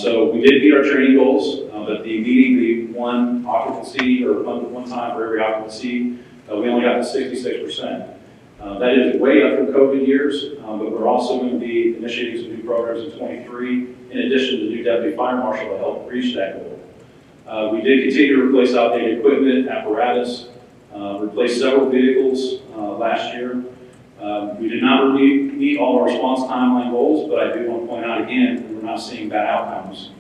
So we did meet our training goals, but the meeting, the one occupancy or one time for every occupancy, we only got to 66%. That is way up from COVID years, but we're also going to be initiating some new programs in 23, in addition to the new deputy fire marshal to help reach that goal. We did continue to replace outdated equipment, apparatus, replace several vehicles last year. We did not meet all our response timeline goals, but I do want to point out again, we're not seeing bad outcomes.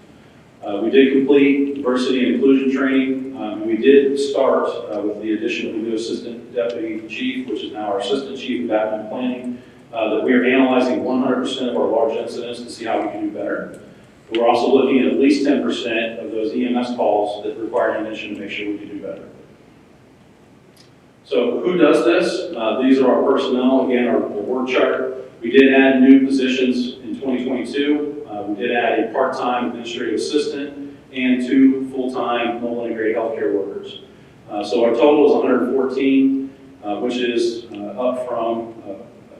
We did complete diversity and inclusion training. We did start with the addition of the new assistant deputy chief, which is now our assistant chief of admin planning, that we are analyzing 100% of our large incidents to see how we can do better. We're also looking at least 10% of those EMS calls that require intervention to make sure we can do better. So who does this? These are our personnel, again, our work chart. We did add new positions in 2022. We did add a part-time administrative assistant and 2 full-time mobile integrated healthcare workers. So our total is 114, which is up from,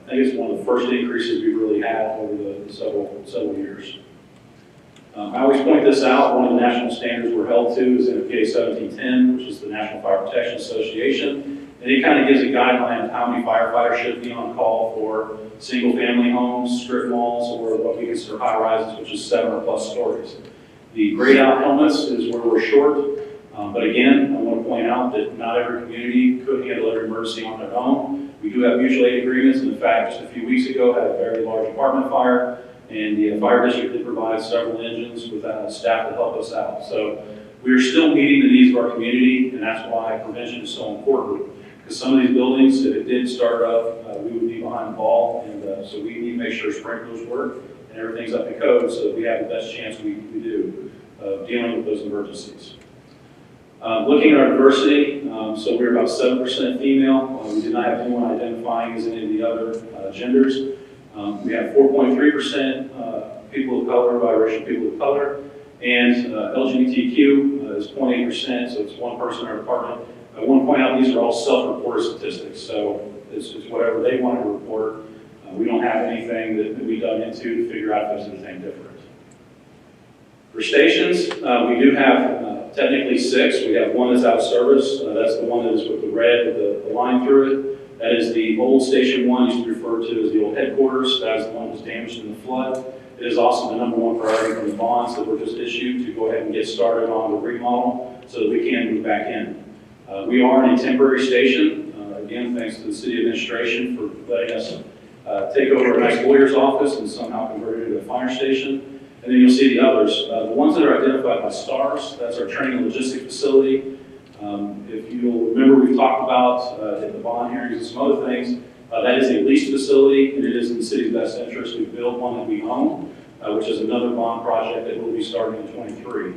I think it's one of the first increases we've really had over the several years. I always point this out. One of the national standards we're held to is NFPA 1710, which is the National Fire Protection Association. And it kind of gives a guideline of how many firefighters should be on call for single-family homes, strip malls, or what we consider high-rises, which is 7 or plus stories. The grayed-out helmets is where we're short. But again, I want to point out that not every community could handle every emergency on their own. We do have mutual aid agreements. And in fact, just a few weeks ago, had a very large apartment fire, and the fire district did provide several engines with staff to help us out. So we are still meeting the needs of our community, and that's why prevention is so important. Because some of these buildings, if it did start up, we would be behind the ball, and so we need to make sure sprinklers work and everything's up to code so that we have the best chance we do of dealing with those emergencies. Looking at our diversity, so we're about 7% female. We did not have anyone identifying as any of the other genders. We have 4.3% people of color, biracial people of color, and LGBTQ is 0.8%, so it's 1 person in our department. I want to point out these are all self-reported statistics, so it's whatever they want to report. We don't have anything that we dug into to figure out if there's anything different. For stations, we do have technically 6. We have 1 that's out of service. That's the one that is with the red with the line through it. That is the old Station 1, used to be referred to as the old headquarters. That is the one that was damaged in the flood. It is also the #1 priority from the bonds that were just issued to go ahead and get started on the remodel so that we can move back in. We are in a temporary station, again, thanks to the city administration for letting us take over a nice lawyer's office and somehow convert it into a fire station. And then you'll see the others. The ones that are identified by stars, that's our training and logistics facility. If you'll remember, we've talked about at the bond hearings and some other things, that is a leased facility, and it is in the city's best interest to build one that we own, which is another bond project that will be starting in 23.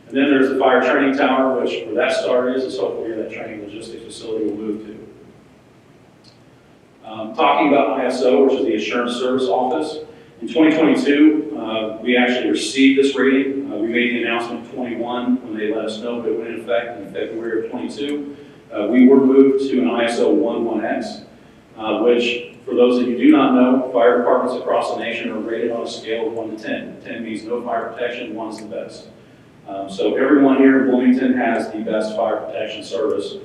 And then there's the fire training tower, which where that start is hopefully where that training logistics facility will move to. Talking about ISO, which is the Insurance Service Office. In 2022, we actually received this rating. We made the announcement in 21 when they let us know that it went in effect in February of 22. We were moved to an ISO 11X, which, for those of you who do not know, fire departments across the nation are rated on a scale of 1 to 10. 10 means no fire protection, 1 is the best. So everyone here in Bloomington has the best fire protection service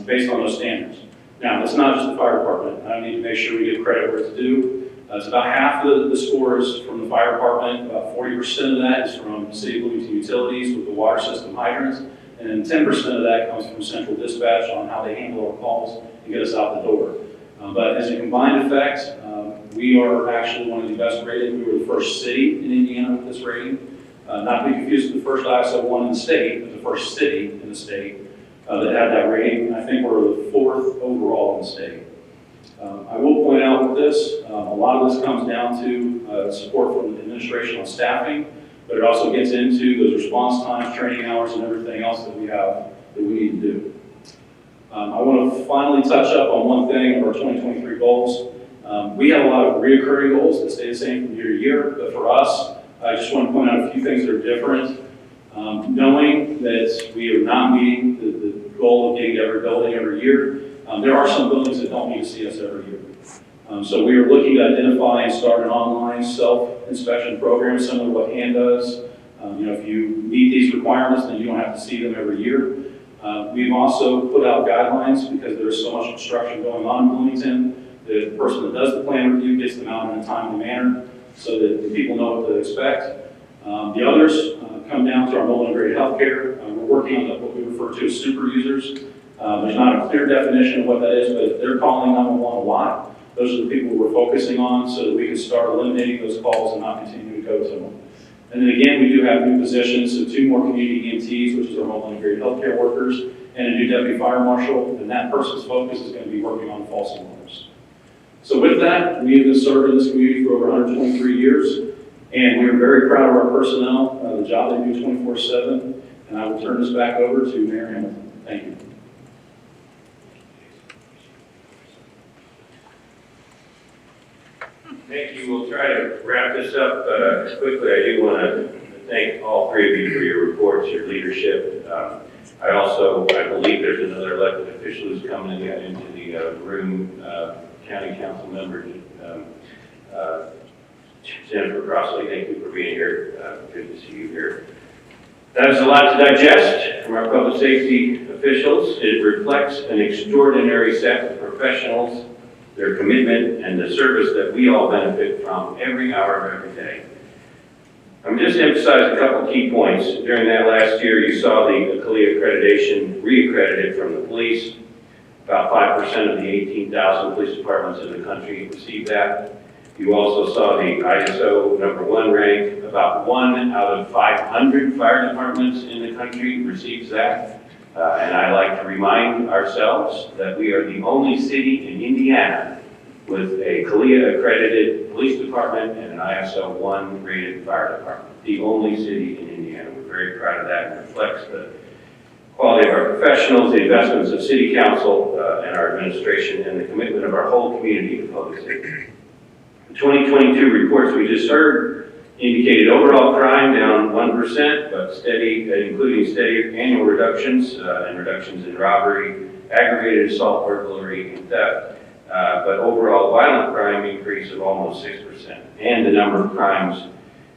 based on those standards. Now, it's not just the fire department. I need to make sure we give credit where it's due. It's about half of the scores from the fire department. About 40% of that is from City of Bloomington Utilities with the water system hydrants. And then 10% of that comes from central dispatch on how they handle our calls and get us out the door. But as a combined effect, we are actually one of the best rated. We were the first city in Indiana with this rating. Not to be confused with the first ISO 1 in the state, but the first city in the state that had that rating. I think we're the 4th overall in the state. I will point out with this, a lot of this comes down to support from the administration on staffing, but it also gets into those response times, training hours, and everything else that we have that we need to do. I want to finally touch up on one thing of our 2023 goals. We have a lot of reoccurring goals that stay the same from year to year, but for us, I just want to point out a few things that are different. Knowing that we are not meeting the goal of getting to every building every year, There are some buildings that don't need to see us every year. So we are looking to identify and start an online self-inspection program similar to what HAN does. If you meet these requirements, then you don't have to see them every year. We've also put out guidelines because there's so much construction going on in Bloomington. The person that does the plan review gets them out in a timely manner so that the people know what to expect. The others come down to our mobile integrated healthcare. We're working on what we refer to as super users. There's not a clear definition of what that is, but if they're calling 911 a lot, those are the people we're focusing on so that we can start eliminating those calls and not continue to go to them. And then again, we do have new positions, so 2 more community EMTs, which is our mobile integrated healthcare workers, and a new deputy fire marshal, and that person's focus is going to be working on false alarms. So with that, we have been serving this community for over 123 years, and we are very proud of our personnel, the job they do 24/7, and I will turn this back over to Mayor Hamilton. Thank you. Thank you. We'll try to wrap this up quickly. I do want to thank all 3 of you for your reports, your leadership. I believe there's another elected official who's coming into the room, County Council member Jennifer Crossley. Thank you for being here. Good to see you here. That is a lot to digest from our public safety officials. It reflects an extraordinary set of professionals, their commitment, and the service that we all benefit from every hour of every day. I'm just emphasize a couple key points. During that last year, you saw the CALIA accreditation re-accredited from the police. About 5% of the 18,000 police departments in the country received that. You also saw the ISO #1 rank. About 1 out of 500 fire departments in the country receives that. And I like to remind ourselves that we are the only city in Indiana with a CALIA accredited police department and an ISO 1 rated fire department. The only city in Indiana. We're very proud of that. It reflects the quality of our professionals, the investments of city council and our administration, and the commitment of our whole community to public safety. The 2022 reports we just heard indicated overall crime down 1%, but steady, including steady annual reductions and reductions in robbery, aggravated assault, burglary, and theft. But overall violent crime increase of almost 6%. And the number of crimes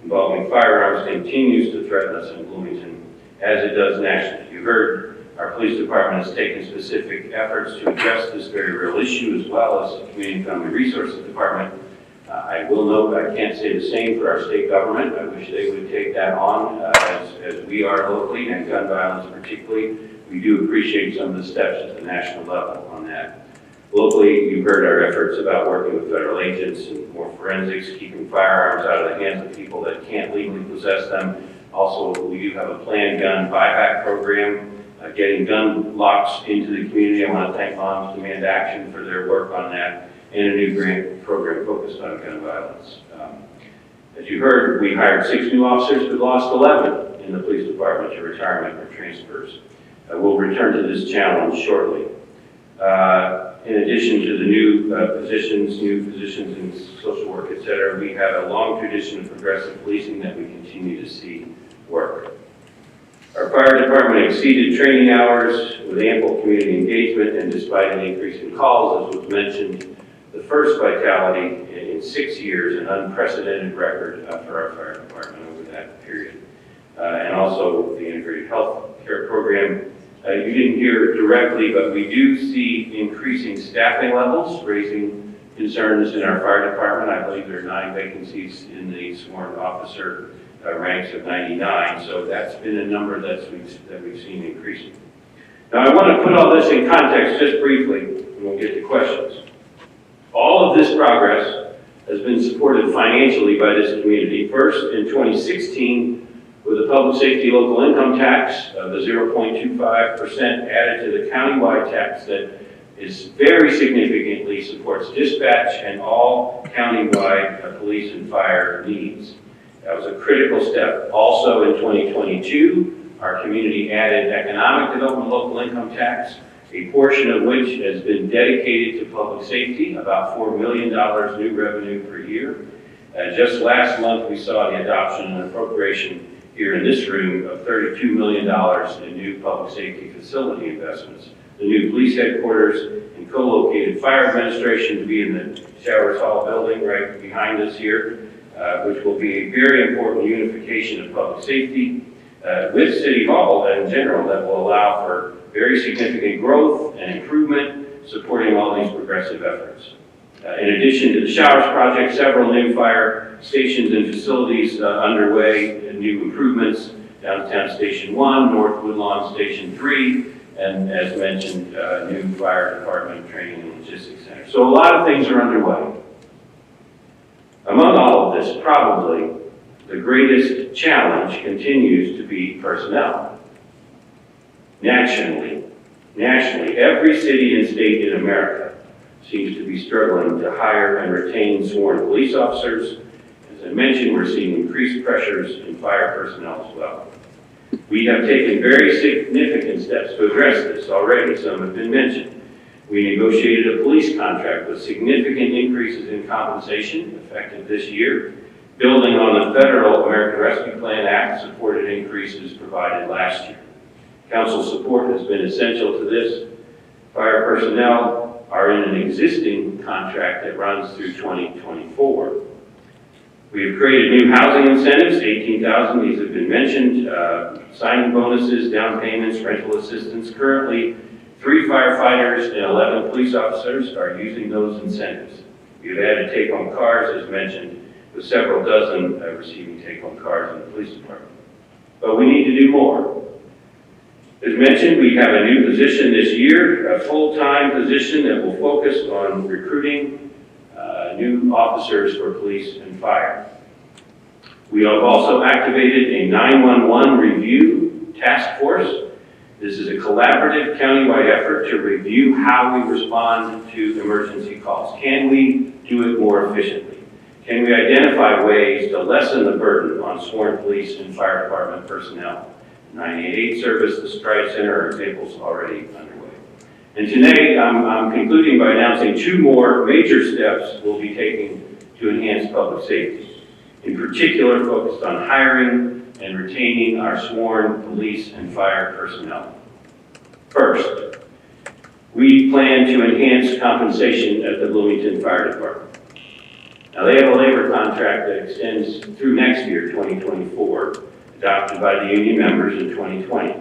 involving firearms continues to threaten us in Bloomington, as it does nationally. You heard our police department has taken specific efforts to address this very real issue, as well as the Community and Family Resources Department. I will note I can't say the same for our state government. I wish they would take that on as we are locally, and gun violence particularly. We do appreciate some of the steps at the national level on that. Locally, you've heard our efforts about working with federal agents and more forensics, keeping firearms out of the hands of people that can't legally possess them. Also, we do have a planned gun buyback program, getting gun locks into the community. I want to thank Moms Demand Action for their work on that, and a new grant program focused on gun violence. As you heard, we hired 6 new officers, but lost 11 in the police department to retirement or transfers. We'll return to this challenge shortly. In addition to the new positions in social work, et cetera, we have a long tradition of progressive policing that we continue to see work. Our fire department exceeded training hours with ample community engagement, and despite an increase in calls, as was mentioned, the first vitality in 6 years, an unprecedented record for our fire department over that period. And also the integrated health care program. You didn't hear it directly, but we do see increasing staffing levels, raising concerns in our fire department. I believe there are 9 vacancies in the sworn officer ranks of 99, so that's been a number that we've seen increasing. Now I want to put all this in context just briefly, and we'll get to questions. All of this progress has been supported financially by this community. First, in 2016, with the public safety local income tax, the 0.25% added to the countywide tax that is very significantly supports dispatch and all countywide police and fire needs. That was a critical step. Also in 2022, our community added economic development local income tax, a portion of which has been dedicated to public safety, about $4 million new revenue per year. Just last month, we saw the adoption and appropriation here in this room of $32 million in new public safety facility investments, the new police headquarters and co-located fire administration to be in the Showers Hall building right behind us here, which will be a very important unification of public safety with City Hall in general that will allow for very significant growth and improvement, supporting all these progressive efforts. In addition to the Showers project, several new fire stations and facilities underway, and new improvements, downtown Station 1, North Woodlawn Station 3, and as mentioned, new fire department training and logistics center. So a lot of things are underway. Among all of this, probably the greatest challenge continues to be personnel. Nationally, every city and state in America seems to be struggling to hire and retain sworn police officers. As I mentioned, we're seeing increased pressures in fire personnel as well. We have taken very significant steps to address this already. Some have been mentioned. We negotiated a police contract with significant increases in compensation effective this year, building on the federal American Rescue Plan Act supported increases provided last year. Council support has been essential to this. Fire personnel are in an existing contract that runs through 2024. We have created new housing incentives, 18,000, these have been mentioned, signing bonuses, down payments, rental assistance. Currently, 3 firefighters and 11 police officers are using those incentives. We have added take-home cars, as mentioned, with several dozen receiving take-home cars in the police department. But we need to do more. As mentioned, we have a new position this year, a full-time position that will focus on recruiting new officers for police and fire. We have also activated a 911 review task force. This is a collaborative countywide effort to review how we respond to emergency calls. Can we do it more efficiently? Can we identify ways to lessen the burden on sworn police and fire department personnel? 988 service, the Stride Center are examples already underway. And today, I'm concluding by announcing 2 more major steps we'll be taking to enhance public safety. In particular, focused on hiring and retaining our sworn police and fire personnel. First, we plan to enhance compensation at the Bloomington Fire Department. Now, they have a labor contract that extends through next year, 2024, adopted by the union members in 2020.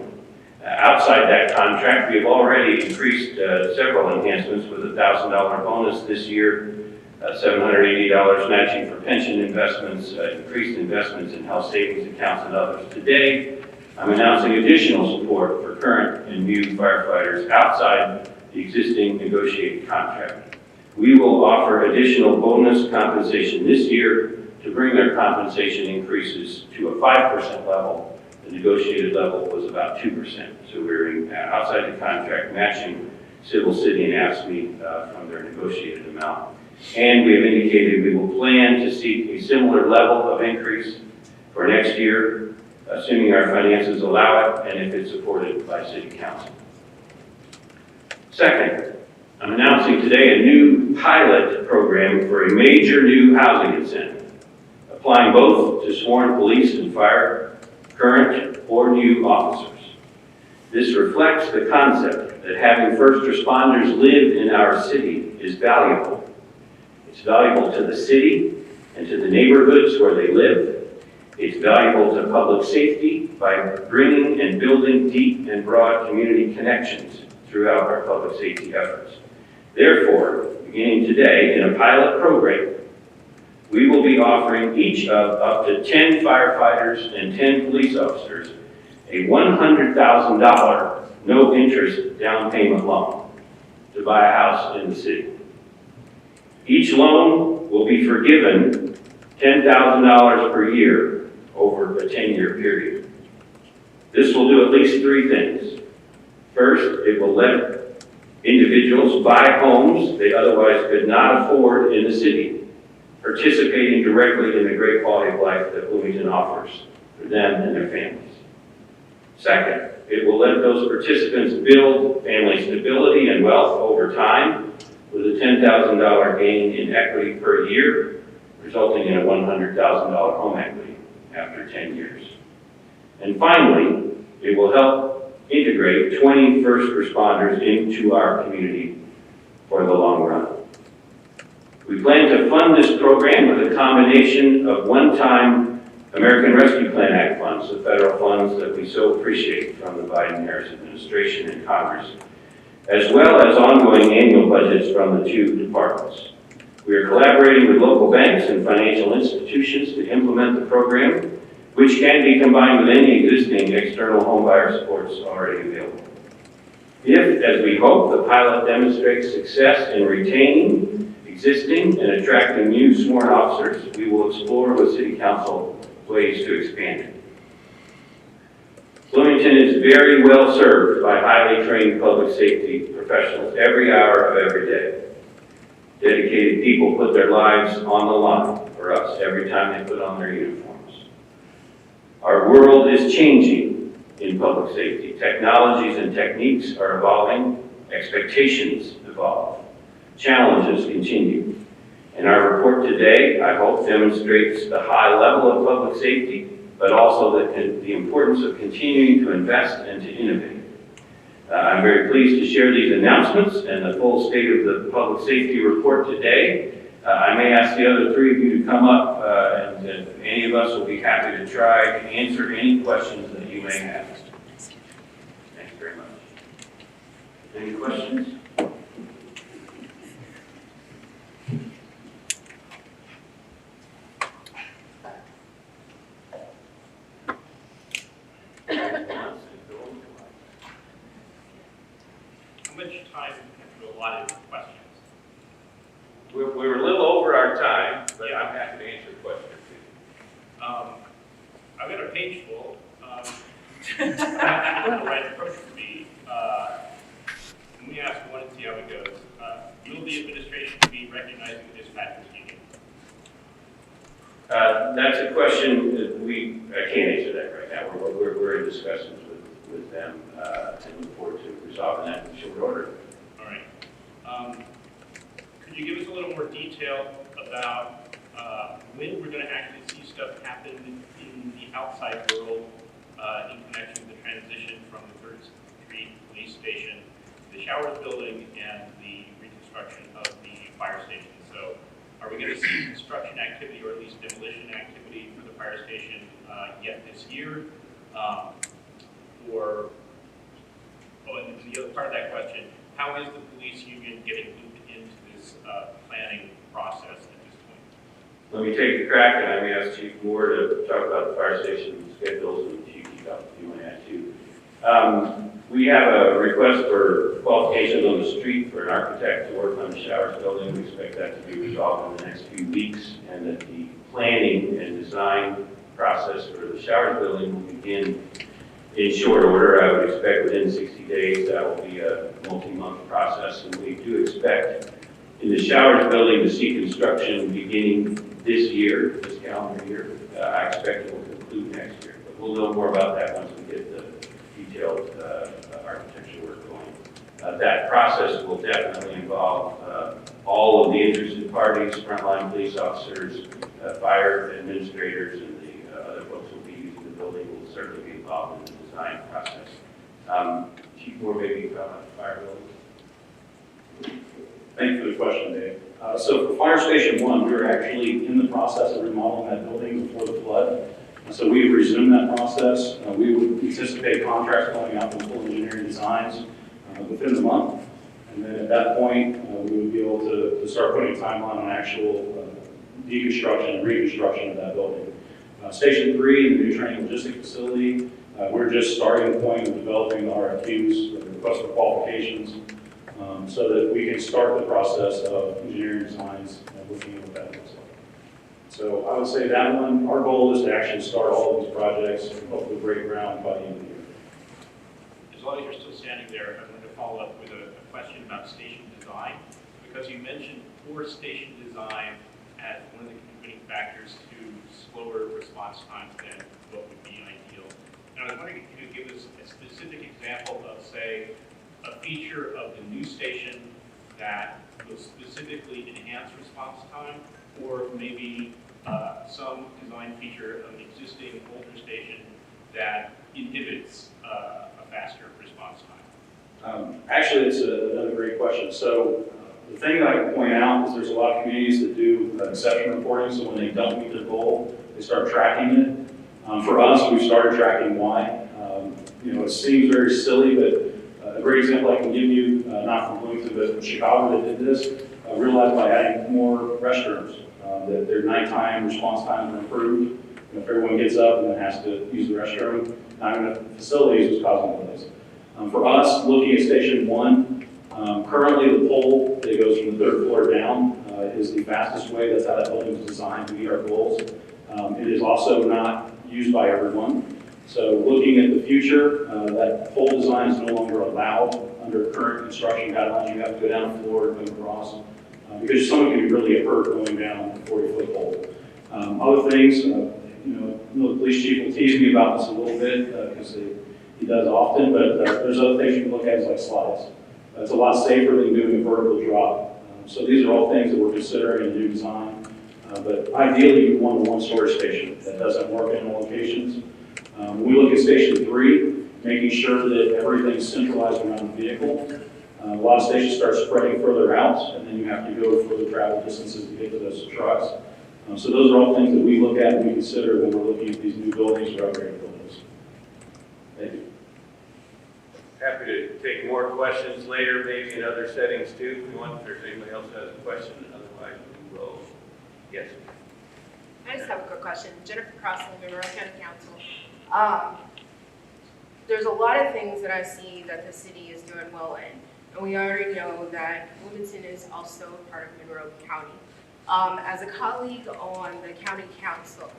Outside that contract, we have already increased several enhancements with a $1,000 bonus this year, $780 matching for pension investments, increased investments in health savings accounts and others. Today, I'm announcing additional support for current and new firefighters outside the existing negotiated contract. We will offer additional bonus compensation this year to bring their compensation increases to a 5% level. The negotiated level was about 2%. So we're outside the contract matching Civil, City, and AFSCME from their negotiated amount. And we have indicated we will plan to seek a similar level of increase for next year, assuming our finances allow it and if it's supported by City Council. Second, I'm announcing today a new pilot program for a major new housing incentive, applying both to sworn police and fire, current or new officers. This reflects the concept that having first responders live in our city is valuable. It's valuable to the city and to the neighborhoods where they live. It's valuable to public safety by bringing and building deep and broad community connections throughout our public safety efforts. Therefore, beginning today in a pilot program, we will be offering each of up to 10 firefighters and 10 police officers a $100,000 no-interest down payment loan to buy a house in the city. Each loan will be forgiven $10,000 per year over a 10-year period. This will do at least 3 things. First, it will let individuals buy homes they otherwise could not afford in the city, participating directly in the great quality of life that Bloomington offers for them and their families. Second, it will let those participants build family stability and wealth over time with a $10,000 gain in equity per year, resulting in a $100,000 home equity after 10 years. And finally, it will help integrate 20 first responders into our community for the long run. We plan to fund this program with a combination of one-time American Rescue Plan Act funds, the federal funds that we so appreciate from the Biden-Harris administration and Congress, as well as ongoing annual budgets from the two departments. We are collaborating with local banks and financial institutions to implement the program, which can be combined with any existing external homebuyer supports already available. If, as we hope, the pilot demonstrates success in retaining existing and attracting new sworn officers, we will explore with City Council ways to expand it. Bloomington is very well served by highly trained public safety professionals every hour of every day. Dedicated people put their lives on the line for us every time they put on their uniforms. Our world is changing in public safety. Technologies and techniques are evolving, expectations evolve, challenges continue. And our report today, I hope, demonstrates the high level of public safety, but also the importance of continuing to invest and to innovate. I'm very pleased to share these announcements and the full state of the public safety report today. I may ask the other three of you to come up, and any of us will be happy to try to answer any questions that you may have. Thanks very much. Any questions? How much time have you allotted for questions? We're a little over our time, but I'm happy to answer questions. I've got a page full. The right approach would be, let me ask one and see how it goes. Will the administration be recognizing the dispatchers union? That's a question that I can't answer that right now. We're in discussions with them and look forward to resolving that in short order. All right. Could you give us a little more detail about when we're going to actually see stuff happen in the outside world in connection with the transition from the 3rd Street Police Station, the Showers Building, and the reconstruction of the fire station? So are we going to see construction activity or at least demolition activity for the fire station yet this year? And the other part of that question, how is the police union getting looped into this planning process at this point? Let me take a crack, and I may ask Chief Moore to talk about the fire station schedules, and Chief, if you want to add too. We have a request for qualifications on the street for an architect to work on the Showers Building. We expect that to be resolved in the next few weeks, and that the planning and design process for the Showers Building will begin in short order. I would expect within 60 days that will be a multi-month process, and we do expect in the Showers Building to see construction beginning this year, this calendar year. I expect it will conclude next year, but we'll know more about that once we get the detailed architecture work going. That process will definitely involve all of the interested parties, frontline police officers, fire administrators, and the other folks who will be using the building will certainly be involved in the design process. Chief Moore, maybe about the fire building. Thank you for the question, Dave. So for Fire Station 1, we were actually in the process of remodeling that building before the flood. So we've resumed that process. We would anticipate contracts going out with full engineering designs within the month. And then at that point, we would be able to start putting a timeline on actual deconstruction and reconstruction of that building. Station 3, the new training logistics facility, we're just starting the point of developing the RFQs, the request for qualifications, so that we can start the process of engineering designs and looking at what that looks like. So I would say that one, our goal is to actually start all of these projects and hopefully break ground by the end of the year. As long as you're still standing there, I wanted to follow up with a question about station design, because you mentioned poor station design as one of the contributing factors to slower response times than what would be ideal. And I was wondering if you could give us a specific example of, say, a feature of the new station that will specifically enhance response time, or maybe some design feature of an existing older station that inhibits a faster response time? Actually, it's another great question. So the thing that I can point out is there's a lot of communities that do exception reporting, so when they don't meet their goal, they start tracking it. For us, we started tracking why. It seems very silly, but a great example I can give you, not from Bloomington, but from Chicago that did this, realized by adding more restrooms that their nighttime response times were improved. If everyone gets up and then has to use the restroom, not enough facilities was causing delays. For us, looking at Station 1, currently the pole that goes from the 3rd floor down is the fastest way. That's how that building was designed to meet our goals. It is also not used by everyone. So looking at the future, that pole design is no longer allowed under current construction guidelines. You have to go down the floor and come across because someone can really hurt going down a 40-foot pole. Other things, the police chief will tease me about this a little bit because he does often, but there's other things you can look at like slides. It's a lot safer than doing a vertical drop. So these are all things that we're considering in new design. But ideally, you want a one-storage station that doesn't work in all locations. When we look at Station 3, making sure that everything's centralized around the vehicle. A lot of stations start spreading further out, and then you have to go further travel distances to get to those trucks. So those are all things that we look at and we consider when we're looking at these new buildings or upgraded buildings. Thank you. Happy to take more questions later, maybe in other settings too, if there's anybody else who has a question. Otherwise, we will. Yes. I just have a quick question. Jennifer Crossley, Monroe County Council. There's a lot of things that I see that the city is doing well in. And we already know that Bloomington is also part of Monroe County. As a colleague on the county council,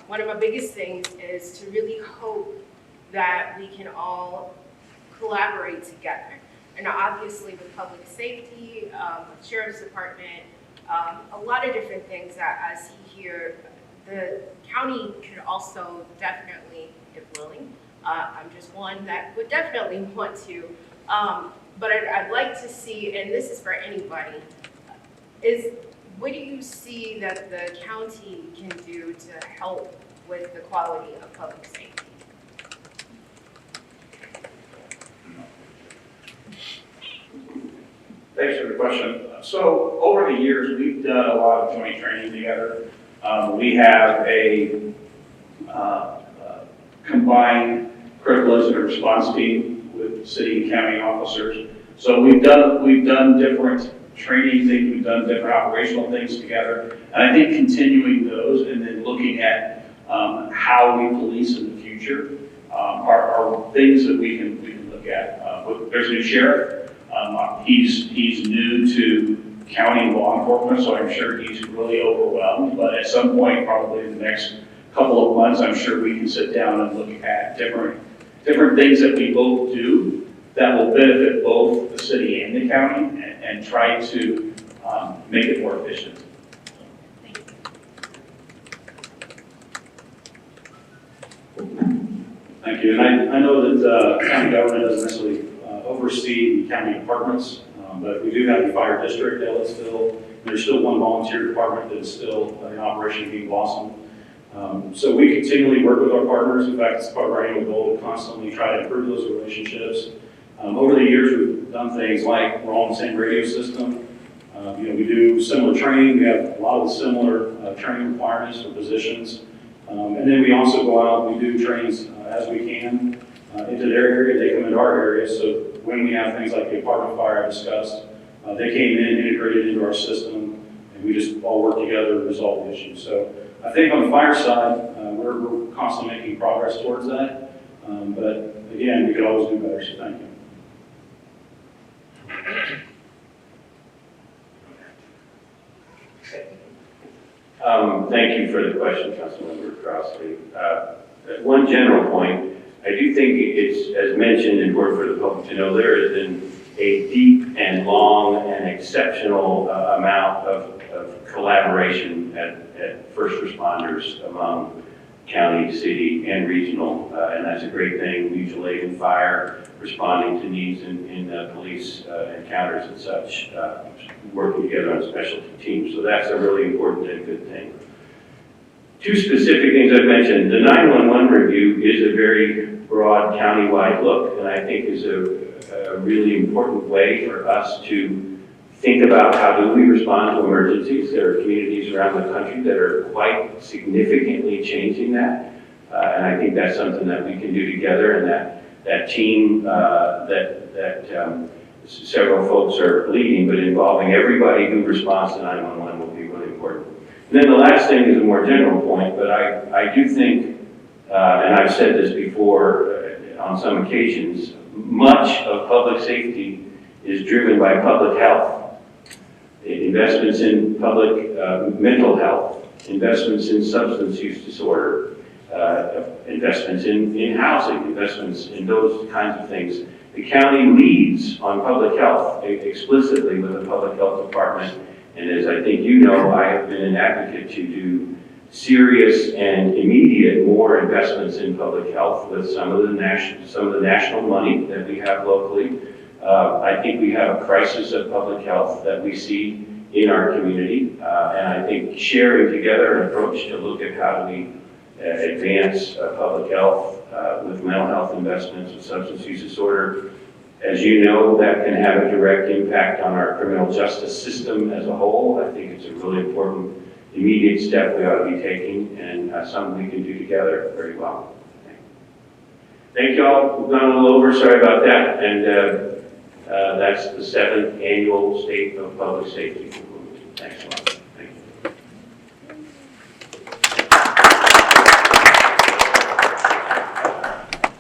one of my biggest things is to really hope that we can all collaborate together. And obviously with public safety, with sheriff's department, a lot of different things that I see here, the county could also definitely, if willing, I'm just one that would definitely want to, but I'd like to see, and this is for anybody, is what do you see that the county can do to help with the quality of public safety? Thanks for the question. So over the years, we've done a lot of joint training together. We have a combined critical incident response team with city and county officers. So we've done different training things, we've done different operational things together. And I think continuing those and then looking at how we police in the future are things that we can look at. There's a new sheriff. He's new to county law enforcement, so I'm sure he's really overwhelmed. But at some point, probably in the next couple of months, I'm sure we can sit down and look at different things that we both do that will benefit both the city and the county and try to make it more efficient. Thank you. And I know that county government doesn't necessarily oversee the county departments, but we do have the fire district, Ellisville. There's still one volunteer department that is still in operation, being Blossom. So we continually work with our partners. In fact, it's part of our annual goal to constantly try to improve those relationships. Over the years, we've done things like we're all on the same radio system. We do similar training. We have a lot of similar training requirements for positions. And then we also go out and we do trainings as we can into their area. They come into our area. So when we have things like the apartment fire I discussed, they came in, integrated into our system, and we just all work together to resolve the issue. So I think on the fire side, we're constantly making progress towards that. But again, we could always do better, so thank you. Thank you for the question, Councilmember Crossley. One general point, I do think it's, as mentioned, important for the public to know there has been a deep and long and exceptional amount of collaboration at first responders among county, city, and regional, and that's a great thing. Mutual aid and fire, responding to needs in police encounters and such, working together on specialty teams. So that's a really important and good thing. Two specific things I've mentioned. The 911 review is a very broad countywide look, and I think is a really important way for us to think about how do we respond to emergencies. There are communities around the country that are quite significantly changing that, and I think that's something that we can do together, and that team that several folks are leading, but involving everybody who responds to 911 will be really important. And then the last thing is a more general point, but I do think, and I've said this before on some occasions, much of public safety is driven by public health. Investments in public mental health, investments in substance use disorder, investments in housing, investments in those kinds of things. The county leads on public health explicitly with the public health department. And as I think you know, I have been an advocate to do serious and immediate more investments in public health with some of the national money that we have locally. I think we have a crisis of public health that we see in our community, and I think sharing together an approach to look at how do we advance public health with mental health investments, with substance use disorder. As you know, that can have a direct impact on our criminal justice system as a whole. I think it's a really important immediate step we ought to be taking, and something we can do together very well. Thank you all. We've gone a little over, sorry about that. And that's the 7th Annual State of Public Safety. Thanks a lot.